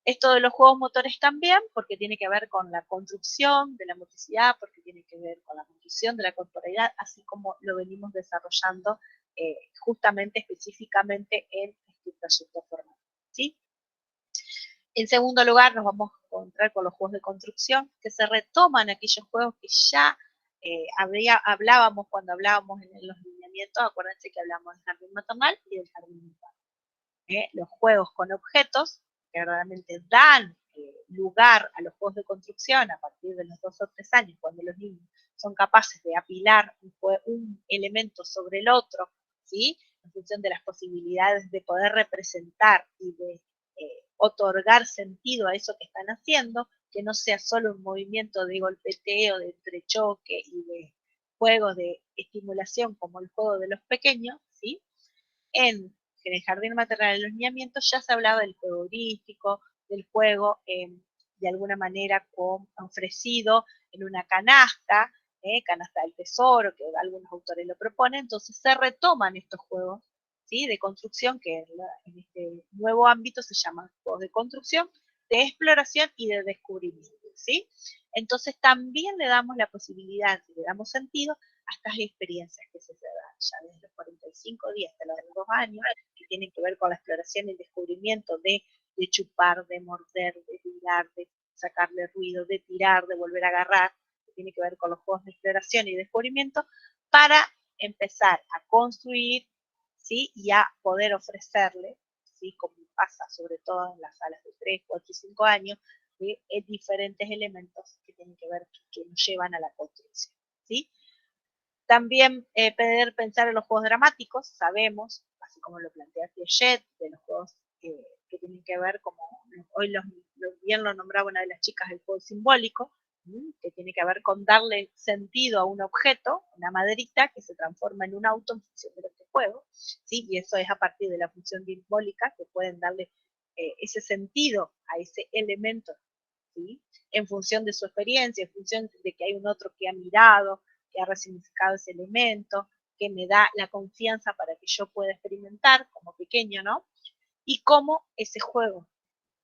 [SPEAKER 2] esto de los juegos motores también, porque tiene que ver con la construcción de la motricidad, porque tiene que ver con la construcción de la corporalidad, así como lo venimos desarrollando justamente, específicamente en este proyecto formativo, ¿sí? En segundo lugar, nos vamos a encontrar con los juegos de construcción, que se retoman aquellos juegos que ya hablábamos cuando hablábamos en los lineamientos movimientos, acuérdense que hablamos del jardín maternal y del jardín infernal. Los juegos con objetos, que verdaderamente dan lugar a los juegos de construcción a partir de los 2 o 3 años, cuando los niños son capaces de apilar un elemento sobre el otro, ¿sí? En función de las posibilidades de poder representar y de otorgar sentido a eso que están haciendo, que no sea solo un movimiento de golpeteo, de entrechoque y de juegos de estimulación como el juego de los pequeños, ¿sí? En el jardín maternal de los lineamientos ya se hablaba del juego heurístico, del juego de alguna manera ofrecido en una canasta, canasta del tesoro, que algunos autores lo proponen, entonces se retoman estos juegos, ¿sí? De construcción, que en este nuevo ámbito se llaman juegos de construcción, de exploración y de descubrimiento, ¿sí? Entonces también le damos la posibilidad, le damos sentido a estas experiencias que se dan ya desde los 45 días hasta los 2 años, que tienen que ver con la exploración y el descubrimiento de chupar, de morder, de tirar, de sacarle ruido, de tirar, de volver a agarrar, que tiene que ver con los juegos de exploración y descubrimiento, para empezar a construir, ¿sí? Y a poder ofrecerle, ¿sí? Como pasa sobre todo en las salas de 3, 4 y 5 años, diferentes elementos que tienen que ver, que nos llevan a la construcción, ¿sí? También poder pensar en los juegos dramáticos, sabemos, así como lo plantea Piaget, de los juegos que tienen que ver, como hoy bien lo nombraba una de las chicas, el juego simbólico, que tiene que ver con darle sentido a un objeto, una maderita, que se transforma en un auto en función de este juego, ¿sí? Y eso es a partir de la función simbólica, que pueden darle ese sentido a ese elemento, ¿sí? En función de su experiencia, en función de que hay un otro que ha mirado, que ha resignificado ese elemento, que me da la confianza para que yo pueda experimentar como pequeño, ¿no? Y cómo ese juego,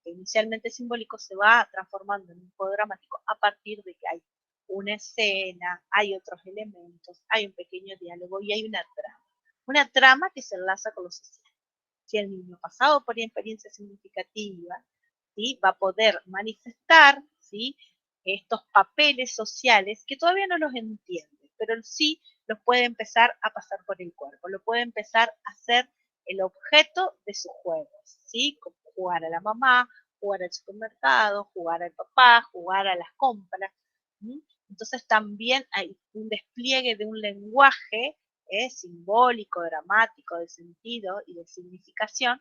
[SPEAKER 2] que inicialmente es simbólico, se va transformando en un juego dramático a partir de que hay una escena, hay otros elementos, hay un pequeño diálogo y hay una trama que se enlaza con lo social. Si el niño pasado por experiencias significativas, ¿sí? Va a poder manifestar, ¿sí? Estos papeles sociales que todavía no los entiende, pero sí los puede empezar a pasar por el cuerpo, lo puede empezar a ser el objeto de sus juegos, ¿sí? Como jugar a la mamá, jugar al supermercado, jugar al papá, jugar a las compras. ¿Sí? Entonces también hay un despliegue de un lenguaje simbólico, dramático, de sentido y de significación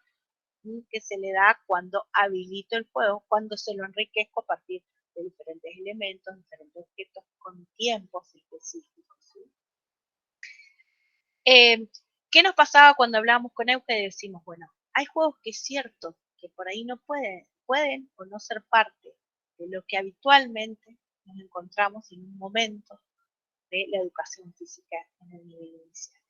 [SPEAKER 2] que se le da cuando habilito el juego, cuando se lo enriquezco a partir de diferentes elementos, diferentes objetos con tiempos específicos. ¿Sí? ¿Qué nos pasaba cuando hablábamos con Euge y decimos, bueno, hay juegos que es cierto que por ahí no pueden o no ser parte de lo que habitualmente nos encontramos en un momento de la educación física en el nivel inicial?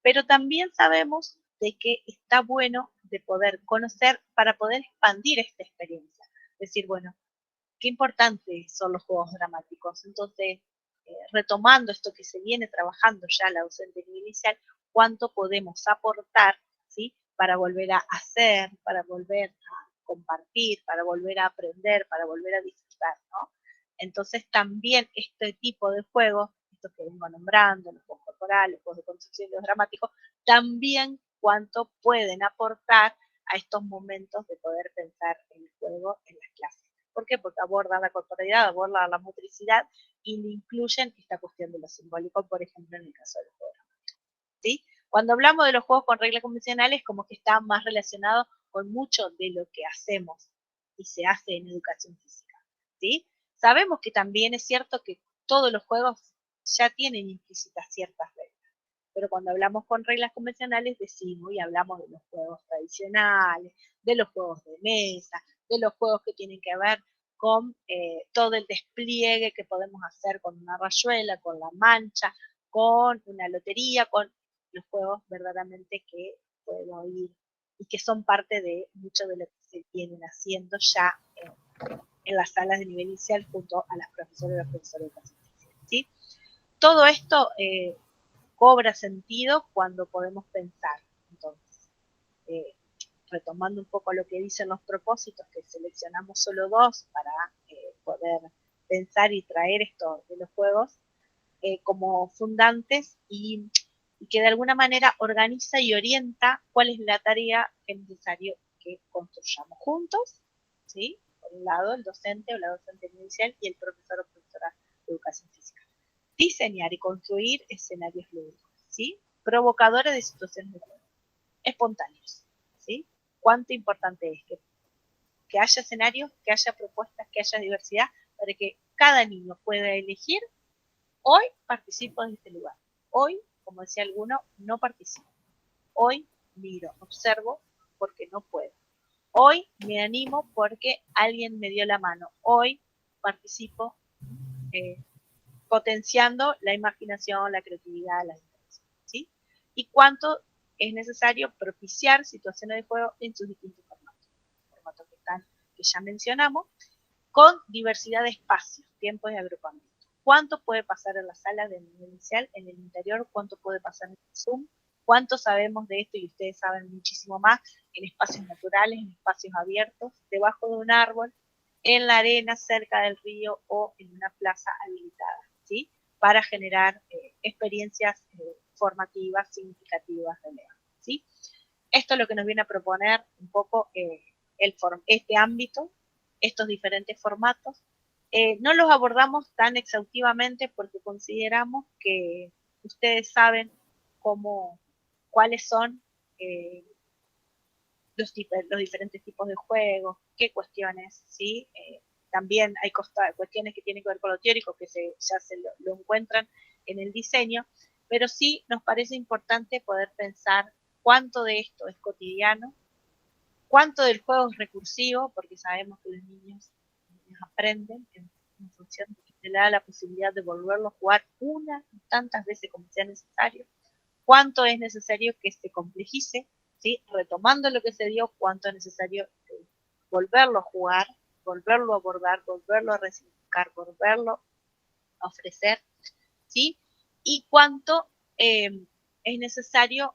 [SPEAKER 2] Pero también sabemos de que está bueno de poder conocer para poder expandir esta experiencia. Decir, bueno, qué importantes son los juegos dramáticos. Entonces, retomando esto que se viene trabajando ya la docente inicial, cuánto podemos aportar, ¿sí? Para volver a hacer, para volver a compartir, para volver a aprender, para volver a disfrutar, ¿no? Entonces también este tipo de juegos, estos que vengo nombrando, los juegos corporales, los juegos de construcción y los dramáticos, también cuánto pueden aportar a estos momentos de poder pensar en el juego en las clases. ¿Por qué? Porque abordan la corporalidad, abordan la motricidad y incluyen esta cuestión de lo simbólico, por ejemplo, en el caso del juego dramático. ¿Sí? Cuando hablamos de los juegos con reglas convencionales, como que está más relacionado con mucho de lo que hacemos y se hace en educación física. ¿Sí? Sabemos que también es cierto que todos los juegos ya tienen implícitas ciertas reglas, pero cuando hablamos con reglas convencionales decimos y hablamos de los juegos tradicionales, de los juegos de mesa, de los juegos que tienen que ver con todo el despliegue que podemos hacer con una rayuela, con la mancha, con una lotería, con los juegos verdaderamente que puedo ir y que son parte de mucho de lo que se vienen haciendo ya en las salas de nivel inicial junto a las profesoras y los profesores de educación física, ¿sí? Todo esto cobra sentido cuando podemos pensar. Entonces, retomando un poco lo que dicen los propósitos, que seleccionamos solo 2 para poder pensar y traer esto de los juegos como fundantes, y y que de alguna manera organiza y orienta cuál es la tarea que es necesario que construyamos juntos, ¿sí? Por un lado el docente o la docente inicial y el profesor o profesora de educación física. Diseñar y construir escenarios lúdicos, ¿sí? Provocadores de situaciones de juego, espontáneos, ¿sí? Cuánto importante es que haya escenarios, que haya propuestas, que haya diversidad, para que cada niño pueda elegir, hoy participo en este lugar, hoy, como decía alguno, no participo, hoy miro, observo porque no puedo, hoy me animo porque alguien me dio la mano, hoy participo potenciando la imaginación, la creatividad, la interacción, ¿sí? Y cuánto es necesario propiciar situaciones de juego en sus distintos formatos que ya mencionamos, con diversidad de espacios, tiempos y agrupamientos. ¿Cuánto puede pasar en la sala de nivel inicial, en el interior? ¿Cuánto puede pasar en el Zoom? ¿Cuánto sabemos de esto? Y ustedes saben muchísimo más, en espacios naturales, en espacios abiertos, debajo de un árbol, en la arena, cerca del río o en una plaza habilitada, ¿sí? Para generar experiencias formativas, significativas, relevantes, ¿sí? Esto es lo que nos viene a proponer un poco este ámbito, estos diferentes formatos. No los abordamos tan exhaustivamente porque consideramos que ustedes saben cuáles son los diferentes tipos de juegos, qué cuestiones, ¿sí? También hay cuestiones que tienen que ver con lo teórico, que ya se lo encuentran en el diseño, pero sí nos parece importante poder pensar cuánto de esto es cotidiano, cuánto del juego es recursivo, porque sabemos que los niños aprenden en función de que se le da la posibilidad de volverlo a jugar una y tantas veces como sea necesario, cuánto es necesario que se complejice, ¿sí? Retomando lo que se dio, cuánto es necesario volverlo a jugar, volverlo a abordar, volverlo a resignificar, volverlo a ofrecer, ¿sí? Y cuánto es necesario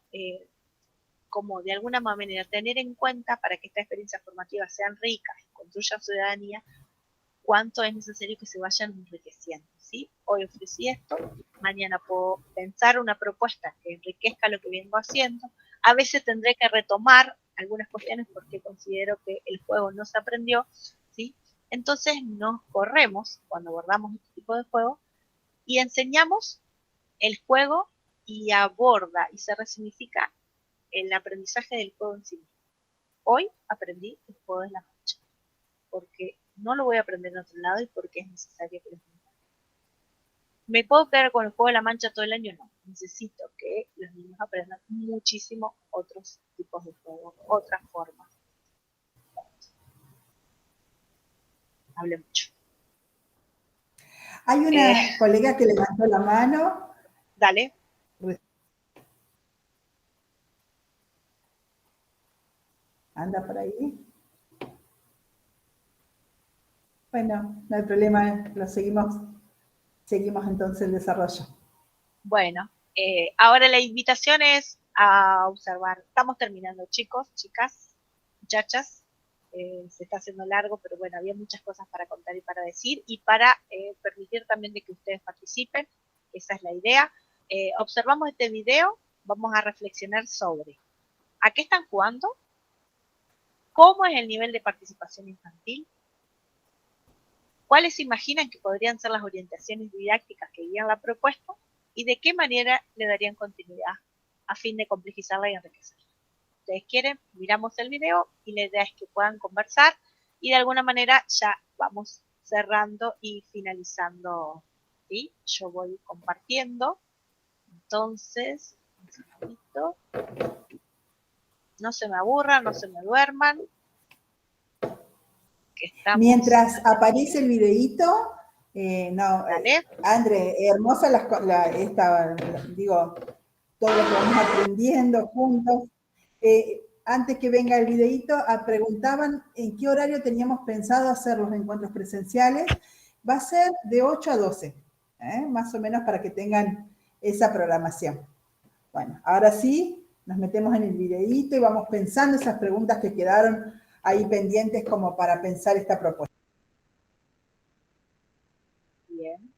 [SPEAKER 2] como de alguna manera tener en cuenta para que estas experiencias formativas sean ricas y construyan ciudadanía, cuánto es necesario que se vayan enriqueciendo, ¿sí? Hoy ofrecí esto, mañana puedo pensar una propuesta que enriquezca lo que vengo haciendo, a veces tendré que retomar algunas cuestiones porque considero que el juego no se aprendió, ¿sí? Entonces nos corremos cuando abordamos este tipo de juego y enseñamos el juego y aborda y se resignifica el aprendizaje del juego en sí mismo. Hoy aprendí el juego de la mancha, porque no lo voy a aprender en otro lado y porque es necesario que lo entiendan. ¿Me puedo quedar con el juego de la mancha todo el año? No. Necesito que los niños aprendan muchísimo otros tipos de juegos, otras formas. Hablé mucho.
[SPEAKER 3] Hay una colega que levantó la mano.
[SPEAKER 2] Dale.
[SPEAKER 3] Anda por ahí. Bueno, no hay problema, lo seguimos entonces el desarrollo.
[SPEAKER 2] Bueno, ahora la invitación es a observar. Estamos terminando, chicos, chicas, muchachas. Se está haciendo largo, pero bueno, había muchas cosas para contar y para decir, y para permitir también de que ustedes participen. Esa es la idea. Observamos este video, vamos a reflexionar sobre ¿a qué están jugando? ¿Cómo es el nivel de participación infantil? ¿Cuáles se imaginan que podrían ser las orientaciones didácticas que guían la propuesta? ¿Y de qué manera le darían continuidad a fin de complejizarla y enriquecerla? Ustedes quieren, miramos el video y la idea es que puedan conversar y de alguna manera ya vamos cerrando y finalizando, ¿sí? Yo voy compartiendo. Entonces, un segundito. No se me aburran, no se me duerman. Que estamos
[SPEAKER 3] mientras aparece el videíto, André, hermosa todo lo que vamos aprendiendo juntos. Antes que venga el videíto, preguntaban en qué horario teníamos pensado hacer los encuentros presenciales. Va a ser de 8 a 12, más o menos para que tengan esa programación. Bueno, ahora sí, nos metemos en el videíto y vamos pensando esas preguntas que quedaron ahí pendientes como para pensar esta propuesta.
[SPEAKER 2] Bien.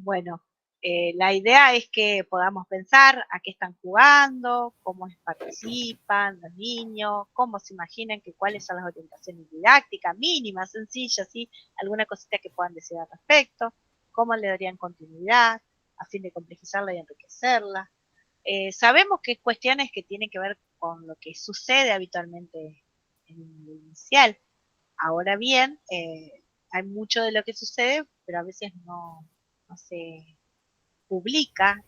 [SPEAKER 2] Bueno, la idea es que podamos pensar a qué están jugando, cómo participan los niños, cómo se imaginan que cuáles son las orientaciones didácticas, mínimas, sencillas, ¿sí? Alguna cosita que puedan decir al respecto, cómo le darían continuidad, a fin de complejizarla y enriquecerla. Sabemos que hay cuestiones que tienen que ver con lo que sucede habitualmente en el inicial. Ahora bien, hay mucho de lo que sucede, pero a veces no se publica,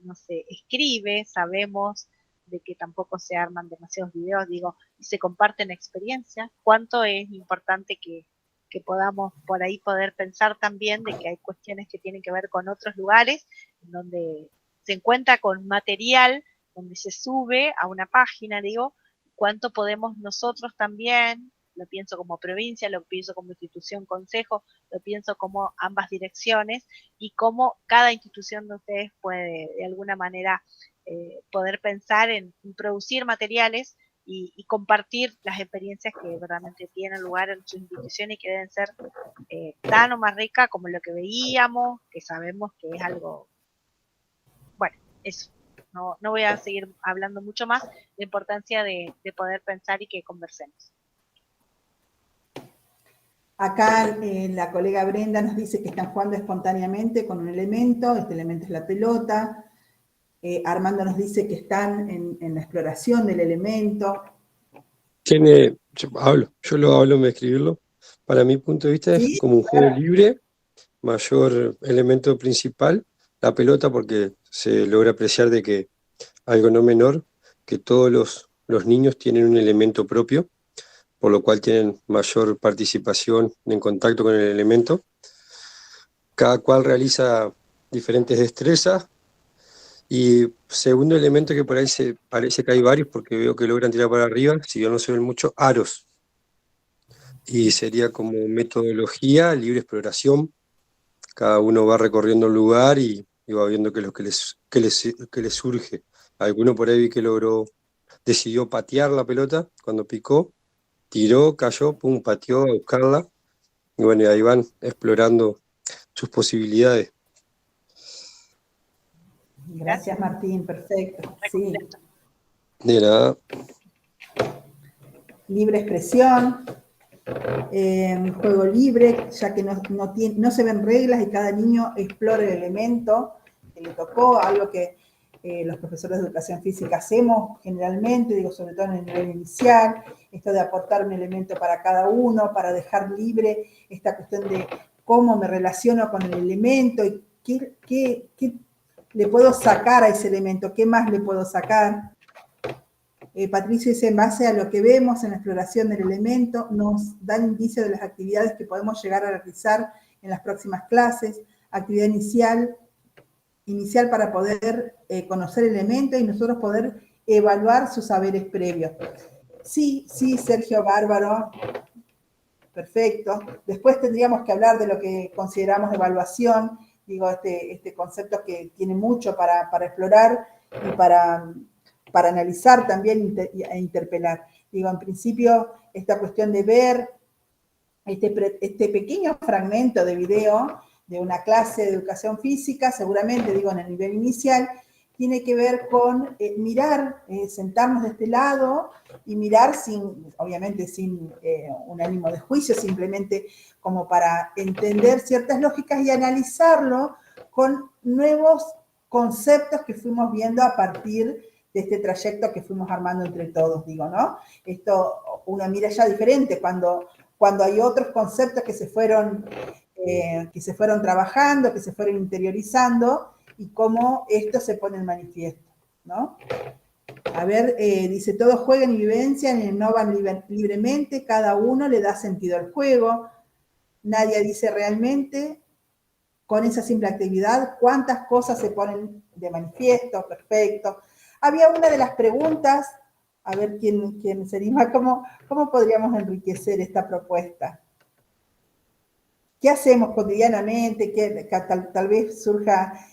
[SPEAKER 2] no se escribe, sabemos de que tampoco se arman demasiados videos, digo, y se comparten experiencias. ¿Cuánto es importante que podamos por ahí poder pensar también de que hay cuestiones que tienen que ver con otros lugares, donde se encuentra con material, donde se sube a una página, digo, cuánto podemos nosotros también, lo pienso como provincia, lo pienso como institución, consejo, lo pienso como ambas direcciones, y cómo cada institución de ustedes puede de alguna manera poder pensar en producir materiales y compartir las experiencias que verdaderamente tienen lugar en sus instituciones y que deben ser tan o más ricas como lo que veíamos, que sabemos que es algo, bueno, eso. No voy a seguir hablando mucho más, la importancia de poder pensar y que conversemos.
[SPEAKER 3] Acá la colega Brenda nos dice que están jugando espontáneamente con un elemento, este elemento es la pelota. Armando nos dice que están en la exploración del elemento.
[SPEAKER 6] Yo lo hablo, me escribirlo. Para mi punto de vista
[SPEAKER 3] ¿Sí?
[SPEAKER 6] es como un juego libre, mayor elemento principal, la pelota, porque se logra apreciar de que algo no menor, que todos los niños tienen un elemento propio, por lo cual tienen mayor participación en contacto con el elemento. Cada cual realiza diferentes destrezas. Y segundo elemento, que por ahí parece que hay varios, porque veo que logran tirar para arriba, si bien no se ven mucho, aros. Y sería como metodología, libre exploración. Cada uno va recorriendo el lugar y va viendo qué es lo que les surge. Alguno por ahí vi que decidió patear la pelota cuando picó, tiró, cayó, pum, pateó a buscarla. Y bueno, y ahí van explorando sus posibilidades.
[SPEAKER 3] Gracias, Martín, perfecto. Sí.
[SPEAKER 6] De nada.
[SPEAKER 3] Libre expresión, juego libre, ya que no se ven reglas y cada niño explora el elemento que le tocó, algo que los profesores de educación física hacemos generalmente, digo, sobre todo en el nivel inicial, esto de aportar un elemento para cada uno, para dejar libre esta cuestión de cómo me relaciono con el elemento y qué le puedo sacar a ese elemento, qué más le puedo sacar. Patricio dice, en base a lo que vemos en la exploración del elemento, nos da indicio de las actividades que podemos llegar a realizar en las próximas clases, actividad inicial para poder conocer el elemento y nosotros poder evaluar sus saberes previos. Sí, Sergio, bárbaro, perfecto. Después tendríamos que hablar de lo que consideramos evaluación, digo, este concepto que tiene mucho para explorar y para analizar también e interpelar. Digo, en principio, esta cuestión de ver este pequeño fragmento de video de una clase de educación física, seguramente, digo, en el nivel inicial, tiene que ver con mirar, sentarnos de este lado y mirar obviamente sin un ánimo de juicio, simplemente como para entender ciertas lógicas y analizarlo con nuevos conceptos que fuimos viendo a partir de este trayecto que fuimos armando entre todos, digo, ¿no? Esto uno mira ya diferente cuando hay otros conceptos que se fueron trabajando, que se fueron interiorizando, y cómo esto se pone en manifiesto, ¿no? A ver, dice, todos juegan y vivencian y innovan libremente, cada uno le da sentido al juego. Nadia dice, realmente, con esa simple actividad, ¿cuántas cosas se ponen de manifiesto? Perfecto. Había una de las preguntas, a ver quién se anima, ¿cómo podríamos enriquecer esta propuesta? ¿Qué hacemos cotidianamente? Que tal vez surja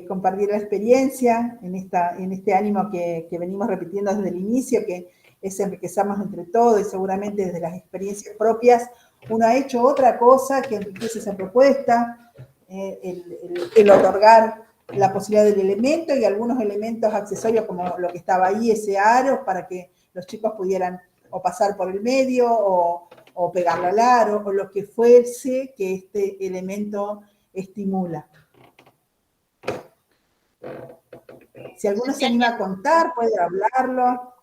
[SPEAKER 3] compartir la experiencia en este ánimo que venimos repitiendo desde el inicio, que es enriquecernos entre todos, y seguramente desde las experiencias propias uno ha hecho otra cosa que enriquece esa propuesta. el otorgar la posibilidad del elemento y algunos elementos accesorios como lo que estaba ahí, ese aro, para que los chicos pudieran o pasar por el medio o pegarlo al aro, o lo que fuese que este elemento estimula. Si alguno se anima a contar, puede hablarlo.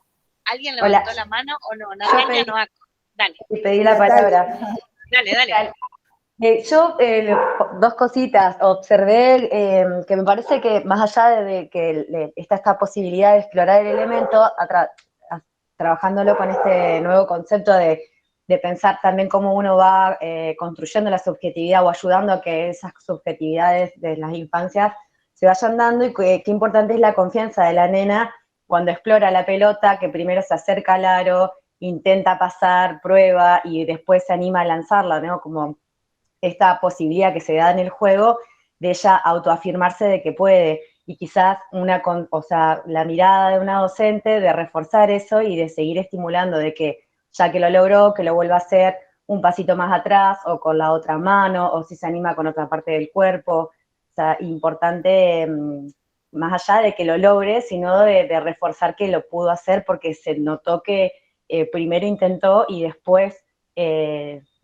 [SPEAKER 2] ¿Alguien levantó
[SPEAKER 7] Hola.
[SPEAKER 2] la mano o no?
[SPEAKER 7] Yo
[SPEAKER 2] Natalia
[SPEAKER 7] pedí-
[SPEAKER 2] no. Dale,
[SPEAKER 7] Y pedí la palabra.
[SPEAKER 2] dale.
[SPEAKER 7] Yo, dos cositas, observé que me parece que más allá de que está esta posibilidad de explorar el elemento, trabajándolo con este nuevo concepto de pensar también cómo uno va construyendo la subjetividad o ayudando a que esas subjetividades de las infancias se vayan dando, y qué importante es la confianza de la nena cuando explora la pelota, que primero se acerca al aro, intenta pasar, prueba y después se anima a lanzarla, ¿no? Como esta posibilidad que se da en el juego de ella autoafirmarse de que puede, y quizás la mirada de una docente de reforzar eso y de seguir estimulando de que ya que lo logró, que lo vuelva a hacer un pasito más atrás o con la otra mano, o si se anima con otra parte del cuerpo. O sea, importante, más allá de que lo logre, sino de reforzar que lo pudo hacer porque se notó que primero intentó y después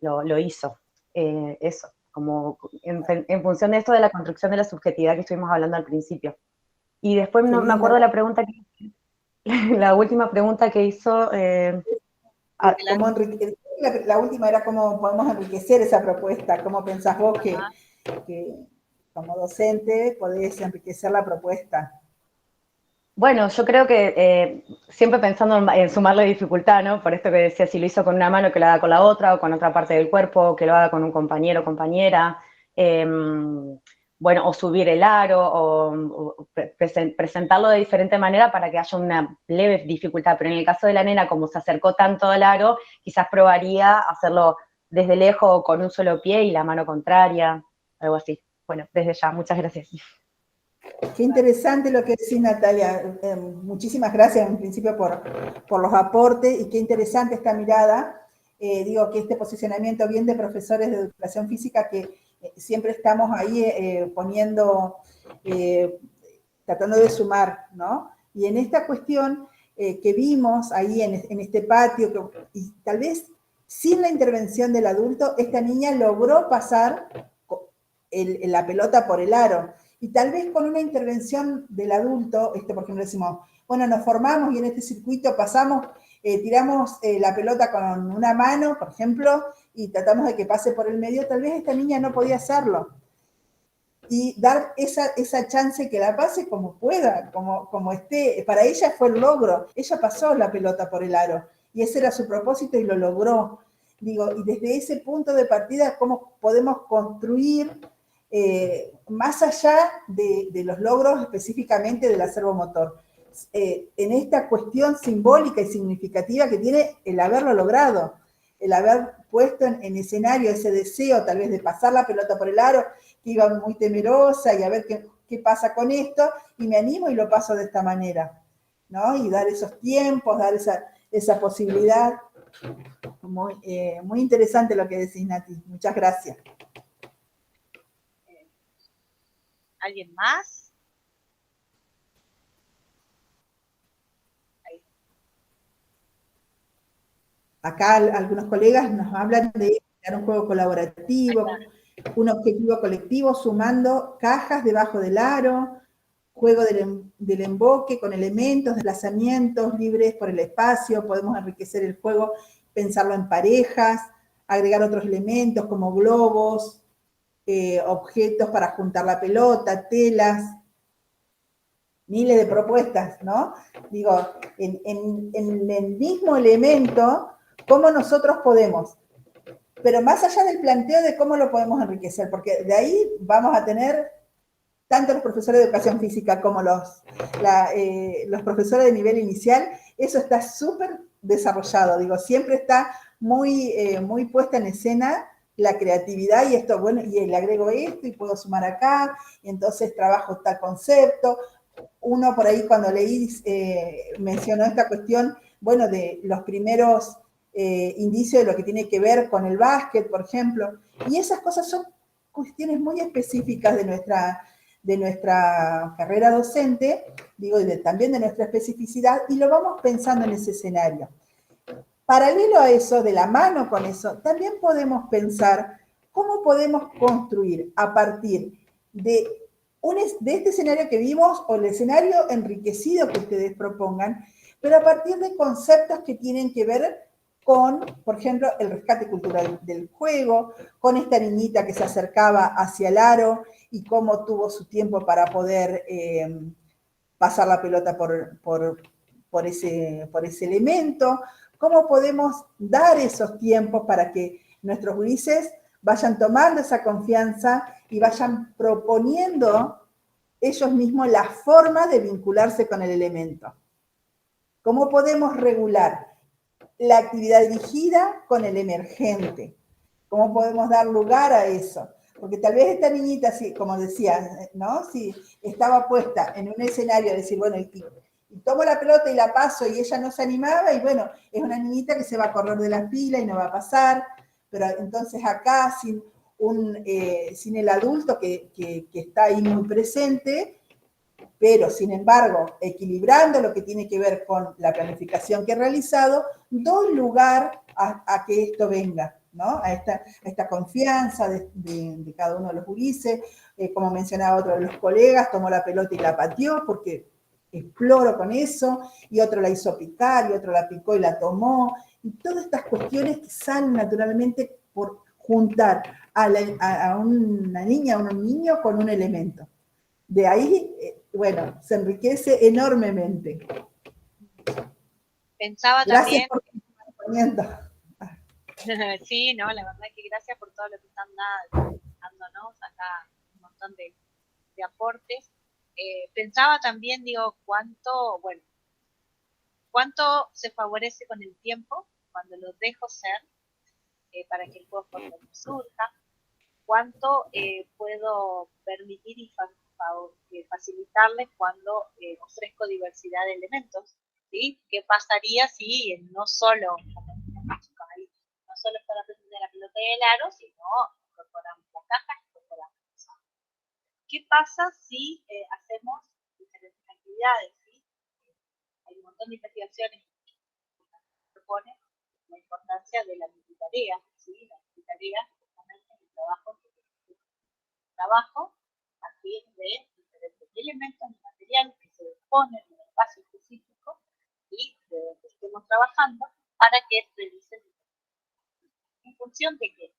[SPEAKER 7] lo hizo. Eso, como en función de esto de la construcción de la subjetividad que estuvimos hablando al principio. Y después no me acuerdo la pregunta la última pregunta que hizo.
[SPEAKER 3] La última era cómo podemos enriquecer esa propuesta, cómo pensás vos que como docente podés enriquecer la propuesta.
[SPEAKER 7] Bueno, yo creo que siempre pensando en sumarle dificultad, ¿no? Por esto que decía, si lo hizo con una mano, que lo haga con la otra, o con otra parte del cuerpo, que lo haga con un compañero o compañera. Bueno, o subir el aro, o presentarlo de diferente manera para que haya una leve dificultad. Pero en el caso de la nena, como se acercó tanto al aro, quizás probaría hacerlo desde lejos o con un solo pie y la mano contraria, algo así. Bueno, desde ya, muchas gracias.
[SPEAKER 3] Qué interesante lo que decís, Natalia. Muchísimas gracias en principio por los aportes, y qué interesante esta mirada. Digo que este posicionamiento bien de profesores de educación física que siempre estamos ahí poniendo, tratando de sumar, ¿no? Y en esta cuestión que vimos ahí en este patio, y tal vez sin la intervención del adulto, esta niña logró pasar la pelota por el aro. Y tal vez con una intervención del adulto, por ejemplo, decimos, bueno, nos formamos y en este circuito pasamos, tiramos la pelota con una mano, por ejemplo, y tratamos de que pase por el medio, tal vez esta niña no podía hacerlo. Y dar esa chance que la pase como pueda, como esté. Para ella fue el logro. Ella pasó la pelota por el aro. Y ese era su propósito y lo logró. Digo, y desde ese punto de partida, ¿cómo podemos construir más allá de los logros específicamente del acervo motor? En esta cuestión simbólica y significativa que tiene el haberlo logrado, el haber puesto en escenario ese deseo tal vez de pasar la pelota por el aro, que iba muy temerosa y a ver qué pasa con esto, y me animo y lo paso de esta manera, ¿no? Y dar esos tiempos, dar esa posibilidad. Muy interesante lo que decís, Nati. Muchas gracias.
[SPEAKER 2] ¿Alguien más?
[SPEAKER 3] Acá algunos colegas nos hablan de crear un juego colaborativo, un objetivo colectivo sumando cajas debajo del aro, juego del emboque con elementos, desplazamientos libres por el espacio, podemos enriquecer el juego, pensarlo en parejas, agregar otros elementos como globos, objetos para juntar la pelota, telas, miles de propuestas, ¿no? Digo, en el mismo elemento, ¿cómo nosotros podemos? Pero más allá del planteo de cómo lo podemos enriquecer, porque de ahí vamos a tener tanto los profesores de educación física como los profesores de nivel inicial, eso está súper desarrollado, digo, siempre está muy puesta en escena la creatividad, y esto, bueno, y le agrego esto y puedo sumar acá, y entonces trabajo tal concepto. Uno por ahí cuando leí mencionó esta cuestión, bueno, de los primeros indicios de lo que tiene que ver con el básquet, por ejemplo, y esas cosas son cuestiones muy específicas de nuestra carrera docente, digo, y también de nuestra especificidad, y lo vamos pensando en ese escenario. Paralelo a eso, de la mano con eso, también podemos pensar cómo podemos construir a partir de este escenario que vimos o el escenario enriquecido que ustedes propongan, pero a partir de conceptos que tienen que ver con, por ejemplo, el rescate cultural del juego, con esta niñita que se acercaba hacia el aro y cómo tuvo su tiempo para poder pasar la pelota por ese elemento, cómo podemos dar esos tiempos para que nuestros gurises vayan tomando esa confianza y vayan proponiendo ellos mismos la forma de vincularse con el elemento. ¿Cómo podemos regular la actividad dirigida con el emergente? ¿Cómo podemos dar lugar a eso? Porque tal vez esta niñita, así, como decía, ¿no? Si estaba puesta en un escenario de decir, bueno, y tomo la pelota y la paso y ella no se animaba, y bueno, es una niñita que se va a correr de la fila y no va a pasar, pero entonces acá sin el adulto que está ahí muy presente, pero sin embargo, equilibrando lo que tiene que ver con la planificación que he realizado, doy lugar a que esto venga, ¿no? A esta confianza de cada uno de los gurises, como mencionaba otro de los colegas, tomó la pelota y la pateó porque exploro con eso, y otro la hizo picar, y otro la picó y la tomó, y todas estas cuestiones que salen naturalmente por juntar a una niña, a un niño con un elemento. De ahí, bueno, se enriquece enormemente.
[SPEAKER 2] Pensaba
[SPEAKER 3] Gracias
[SPEAKER 2] también...
[SPEAKER 3] por tu acompañamiento.
[SPEAKER 2] Sí, no, la verdad es que gracias por todo lo que están dándonos acá, un montón de aportes. Pensaba también, digo, cuánto se favorece con el tiempo cuando lo dejo ser para que el juego surja, cuánto puedo permitir y facilitarles cuando ofrezco diversidad de elementos, ¿sí? ¿Qué pasaría si no solo está la presencia de la pelota y el aro, sino incorporamos la caja, incorporamos eso? ¿Qué pasa si hacemos diferentes actividades? ¿Sí? Hay un montón de investigaciones que proponen la importancia de la multitarea, ¿sí? La multitarea justamente es el trabajo a partir de diferentes elementos y materiales que se disponen en un espacio específico y de donde estemos trabajando para que realicen en función de qué es,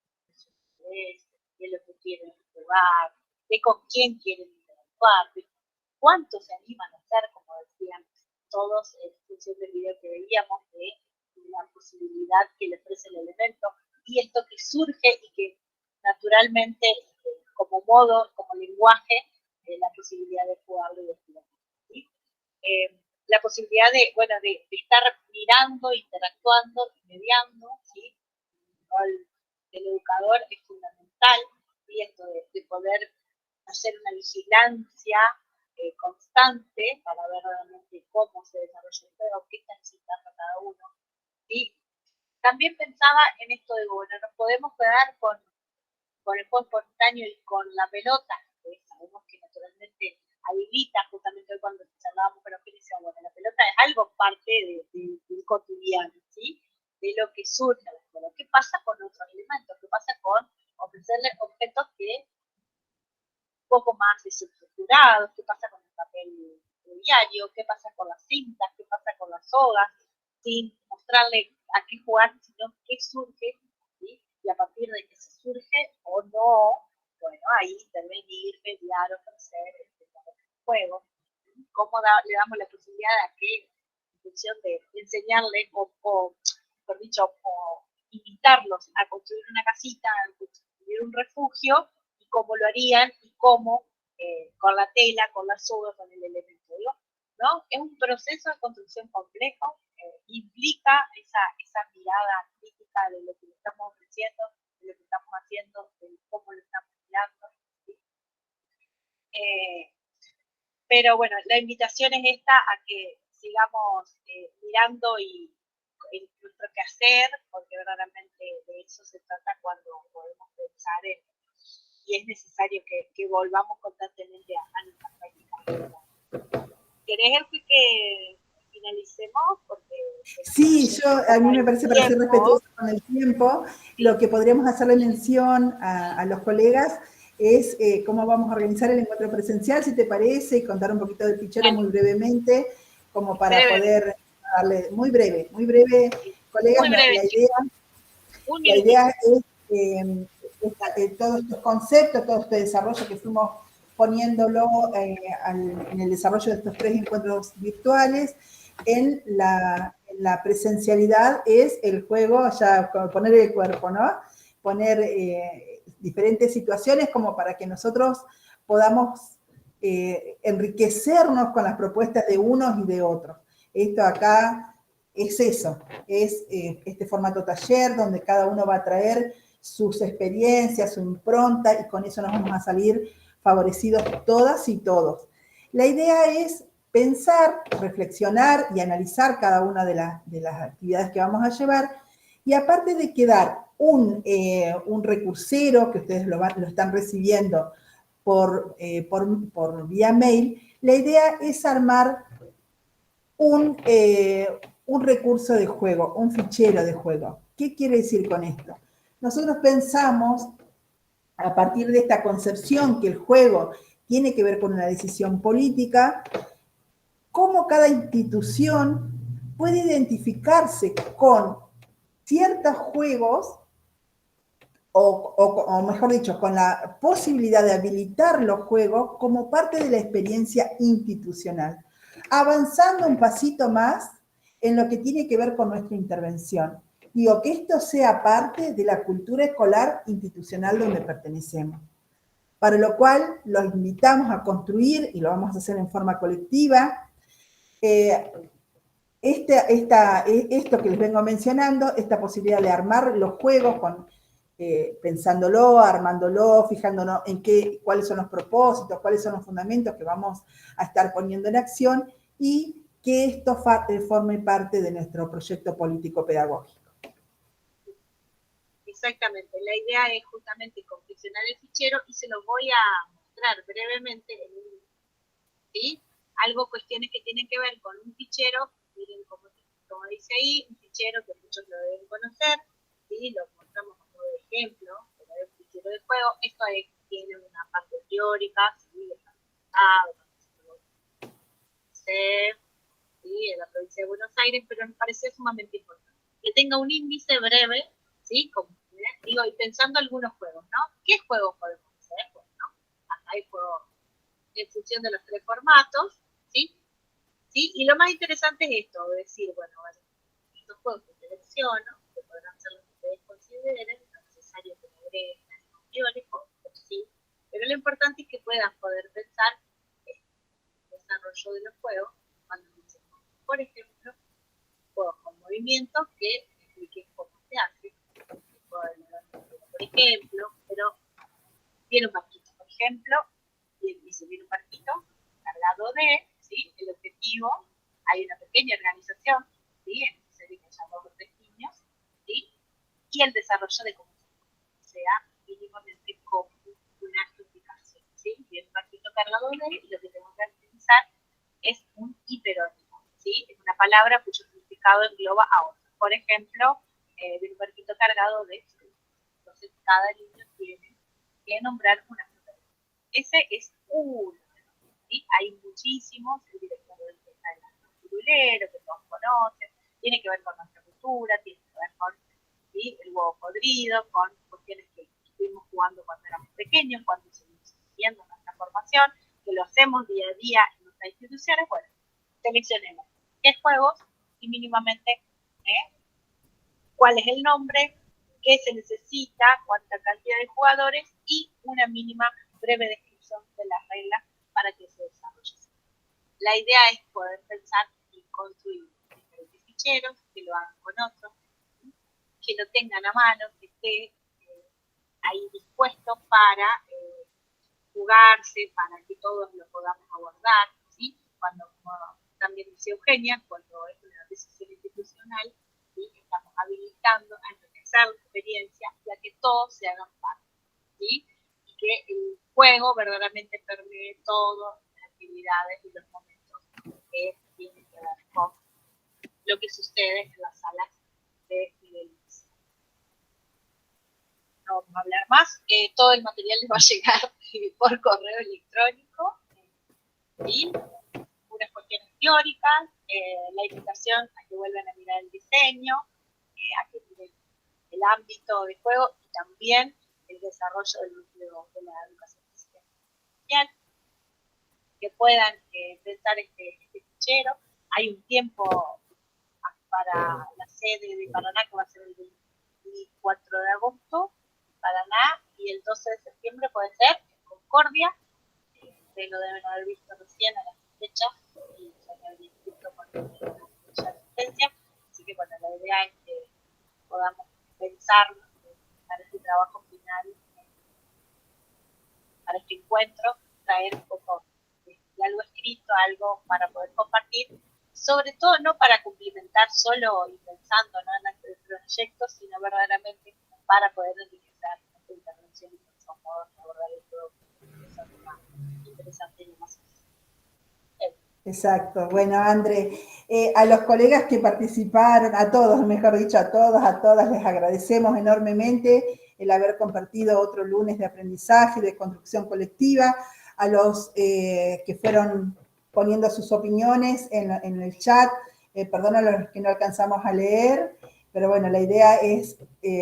[SPEAKER 2] de lo que quieren observar, de con quién quieren interactuar, de cuánto se animan a hacer, como decían todos en función del video que veíamos, de la posibilidad que le ofrece el elemento, y esto que surge y que naturalmente, como modo, como lenguaje, la posibilidad de jugarlo y de jugar. ¿Sí? La posibilidad de estar mirando, interactuando, mediando, ¿sí? El educador es fundamental, ¿sí? Esto de poder hacer una vigilancia constante para ver realmente cómo se desarrolla el juego, qué está necesitando cada uno. Y también pensaba en esto de, bueno, nos podemos quedar con el juego espontáneo y con la pelota, que sabemos que naturalmente habilita, justamente hoy cuando charlábamos con los que decían, bueno, la pelota es algo parte del cotidiano, ¿sí? De lo que surge a la escuela. ¿Qué pasa con otros elementos? ¿Qué pasa con ofrecerle objetos que un poco más desestructurados? ¿Qué pasa con el papel diario? ¿Qué pasa con las cintas? ¿Qué pasa con las sogas? Sin mostrarle a qué jugar, sino qué surge, ¿sí? Y a partir de que se surge o no, bueno, ahí intervenir, mediar, ofrecer el juego. ¿Cómo le damos la posibilidad a que, en función de enseñarle o mejor dicho, o invitarlos a construir una casita, a construir un refugio, y cómo lo harían y cómo, con la tela, con la soga, con el elemento, ¿no? Es un proceso de construcción complejo, implica esa mirada crítica de lo que le estamos ofreciendo, de lo que estamos haciendo, de cómo lo estamos mirando, ¿sí? Pero bueno, la invitación es esta a que sigamos mirando y en nuestro quehacer, porque verdaderamente de eso se trata cuando podemos pensar y es necesario que volvamos constantemente a nuestras prácticas. ¿Querés que finalicemos? Porque
[SPEAKER 3] Sí, a mí me parece, para ser respetuoso con el tiempo, lo que podríamos hacerle mención a los colegas es cómo vamos a organizar el encuentro presencial, si te parece, y contar un poquito del fichero muy brevemente, como para poder darle, muy breve, colegas,
[SPEAKER 2] muy breve,
[SPEAKER 3] la idea es todos estos conceptos, todo este desarrollo que fuimos poniéndolo en el desarrollo de estos 3 encuentros virtuales. En la presencialidad es el juego, ya poner el cuerpo, ¿no? Poner diferentes situaciones como para que nosotros podamos enriquecernos con las propuestas de unos y de otros. Esto acá es eso, es este formato taller donde cada uno va a traer sus experiencias, su impronta, y con eso nos vamos a salir favorecidos todas y todos. La idea es pensar, reflexionar y analizar cada una de las actividades que vamos a llevar, y aparte de quedar un recursero que ustedes lo están recibiendo por vía mail, la idea es armar un recurso de juego, un fichero de juego. ¿Qué quiere decir con esto? Nosotros pensamos, a partir de esta concepción que el juego tiene que ver con una decisión política, cómo cada institución puede identificarse con ciertos juegos, o mejor dicho, con la posibilidad de habilitar los juegos como parte de la experiencia institucional, avanzando un pasito más en lo que tiene que ver con nuestra intervención. Digo, que esto sea parte de la cultura escolar institucional donde pertenecemos. Para lo cual los invitamos a construir, y lo vamos a hacer en forma colectiva, esto que les vengo mencionando, esta posibilidad de armar los juegos pensándolo, armándolo, fijándonos en cuáles son los propósitos, cuáles son los fundamentos que vamos a estar poniendo en acción, y que esto forme parte de nuestro proyecto político-pedagógico.
[SPEAKER 2] Exactamente, la idea es justamente confeccionar el fichero, y se lo voy a mostrar brevemente ¿sí? Cuestiones que tienen que ver con un fichero. Miren como dice ahí, un fichero que muchos lo deben conocer, ¿sí? Lo mostramos como de ejemplo, pero es un fichero de juego. Esto tiene una parte teórica, ¿sí? ¿sí? En la provincia de Buenos Aires, pero me parece sumamente importante que tenga un índice breve, ¿sí? Como, digo, y pensando algunos juegos, ¿no? ¿Qué juegos podemos hacer? Bueno, acá hay juegos en función de los 3 formatos, ¿sí? ¿Sí? Y lo más interesante es esto, decir, bueno, estos juegos que selecciono, que podrán ser los que ustedes consideren, no es necesario que me agreguen algo teórico, pero sí, pero lo importante es que puedan poder pensar el desarrollo de los juegos cuando dicen, por ejemplo, juegos con movimientos que expliquen cómo se hace, por ejemplo, pero viene un barquito, por ejemplo, y dice, viene un barquito cargado de, ¿sí? El objetivo, hay una pequeña organización, ¿sí? En esta serie que se llama Los Niños, ¿sí? Y el desarrollo de cómo sea mínimamente como una explicación, ¿sí? Viene un barquito cargado de, y lo que tenemos que utilizar es un hiperónimo, ¿sí? Es una palabra cuyo significado engloba a otros. Por ejemplo, viene un barquito cargado de frutas. Entonces, cada niño tiene que nombrar una fruta. Ese es uno. ¿Sí? Hay muchísimos, el director del Pirulero, que todos conocen, tiene que ver con nuestra cultura, tiene que ver con, ¿sí? El huevo podrido, con cuestiones que estuvimos jugando cuando éramos pequeños, cuando seguimos siguiendo nuestra formación, que lo hacemos día a día en nuestras instituciones. Bueno, seleccionemos qué juegos y mínimamente cuál es el nombre, qué se necesita, cuánta cantidad de jugadores y una mínima breve descripción de las reglas para que se desarrolle. La idea es poder pensar y construir diferentes ficheros, que lo hagan con otros, que lo tengan a mano, que esté ahí dispuesto para jugarse, para que todos lo podamos abordar, ¿sí? Cuando, como también dice Eugenia, cuando es una decisión institucional, ¿sí? Estamos habilitando a enriquecer la experiencia y a que todos se hagan parte, ¿sí? Y que juego verdaderamente permee todas las actividades y los momentos que tienen que ver con lo que sucede en las salas de nivel inicial. No vamos a hablar más, todo el material les va a llegar por correo electrónico y unas cuestiones teóricas, la invitación a que vuelvan a mirar el diseño, a que miren el ámbito de juego y también el desarrollo del núcleo de la educación física social, que puedan pensar este fichero. Hay un tiempo para la sede de Paraná, que va a ser el 24 de agosto, Paraná, y el 12 de septiembre puede ser en Concordia. Ustedes lo deben haber visto recién a la fecha y ya me había inscrito con la asistencia. Así que bueno, la idea es que podamos pensar para este trabajo final, para este encuentro, traer un poco de algo escrito, algo para poder compartir, sobre todo no para cumplimentar solo y pensando, ¿no?, en el proyecto, sino verdaderamente para poder enriquecer esta intervención y nuestros modos de abordar el juego, que son más interesantes y más.
[SPEAKER 3] Exacto. Bueno, André, a los colegas que participaron, a todos, mejor dicho, a todas, les agradecemos enormemente el haber compartido otro lunes de aprendizaje, de construcción colectiva, a los que fueron poniendo sus opiniones en el chat, perdón a los que no alcanzamos a leer, pero bueno, la idea es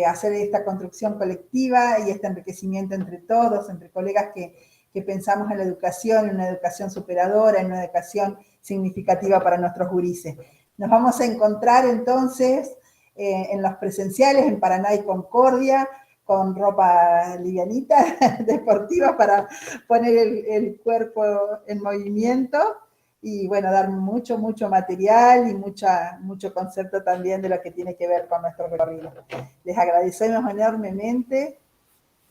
[SPEAKER 3] hacer esta construcción colectiva y este enriquecimiento entre todos, entre colegas que pensamos en la educación, en una educación superadora, en una educación significativa para nuestros gurises. Nos vamos a encontrar entonces en los presenciales en Paraná y Concordia, con ropa livianita, deportiva, para poner el cuerpo en movimiento y bueno, dar mucho material y mucho concepto también de lo que tiene que ver con nuestro recorrido. Les agradecemos enormemente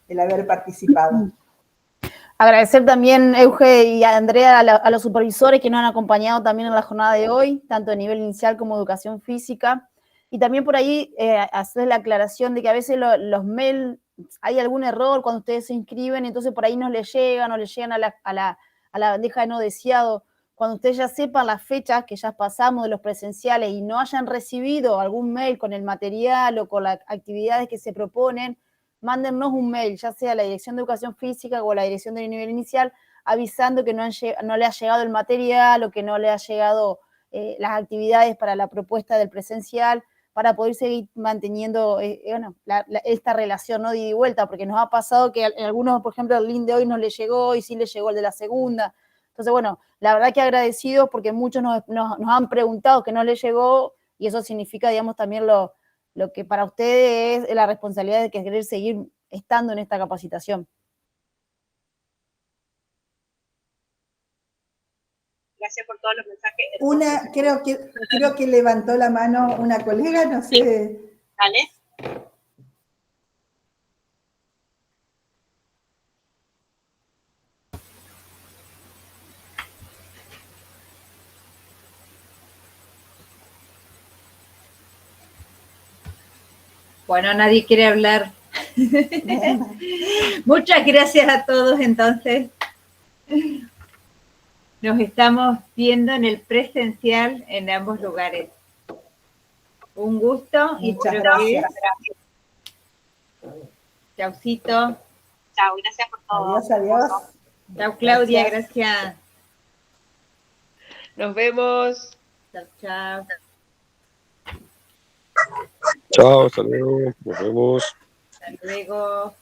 [SPEAKER 3] el haber participado.
[SPEAKER 1] Agradecer también, Euge y a Andrea, a los supervisores que nos han acompañado también en la jornada de hoy, tanto a nivel inicial como educación física. Y también por ahí hacer la aclaración de que a veces los mails, hay algún error cuando ustedes se inscriben, entonces por ahí no les llegan a la bandeja de no deseado. Cuando ustedes ya sepan las fechas que ya pasamos de los presenciales y no hayan recibido algún mail con el material o con las actividades que se proponen, mándennos un mail, ya sea a la Dirección de Educación Física o a la Dirección del Nivel Inicial, avisando que no le ha llegado el material o que no le ha llegado las actividades para la propuesta del presencial, para poder seguir manteniendo esta relación, ¿no?, de ida y vuelta, porque nos ha pasado que en algunos, por ejemplo, el link de hoy no le llegó y sí le llegó el de la segunda. Entonces, bueno, la verdad que agradecidos porque muchos nos han preguntado que no les llegó y eso significa, digamos, también lo que para ustedes es la responsabilidad de querer seguir estando en esta capacitación.
[SPEAKER 2] Gracias por todos los mensajes.
[SPEAKER 3] Creo que levantó la mano una colega, no sé.
[SPEAKER 2] Dale.
[SPEAKER 4] Bueno, nadie quiere hablar. Muchas gracias a todos, entonces. Nos estamos viendo en el presencial en ambos lugares. Un gusto y
[SPEAKER 3] muchas gracias.
[SPEAKER 4] Chaucito.
[SPEAKER 2] Chao, gracias por todo.
[SPEAKER 3] Adiós.
[SPEAKER 4] Chao, Claudia, gracias.
[SPEAKER 8] Nos vemos.
[SPEAKER 4] Chao.
[SPEAKER 6] Chao, hasta luego, nos vemos.
[SPEAKER 4] Hasta luego.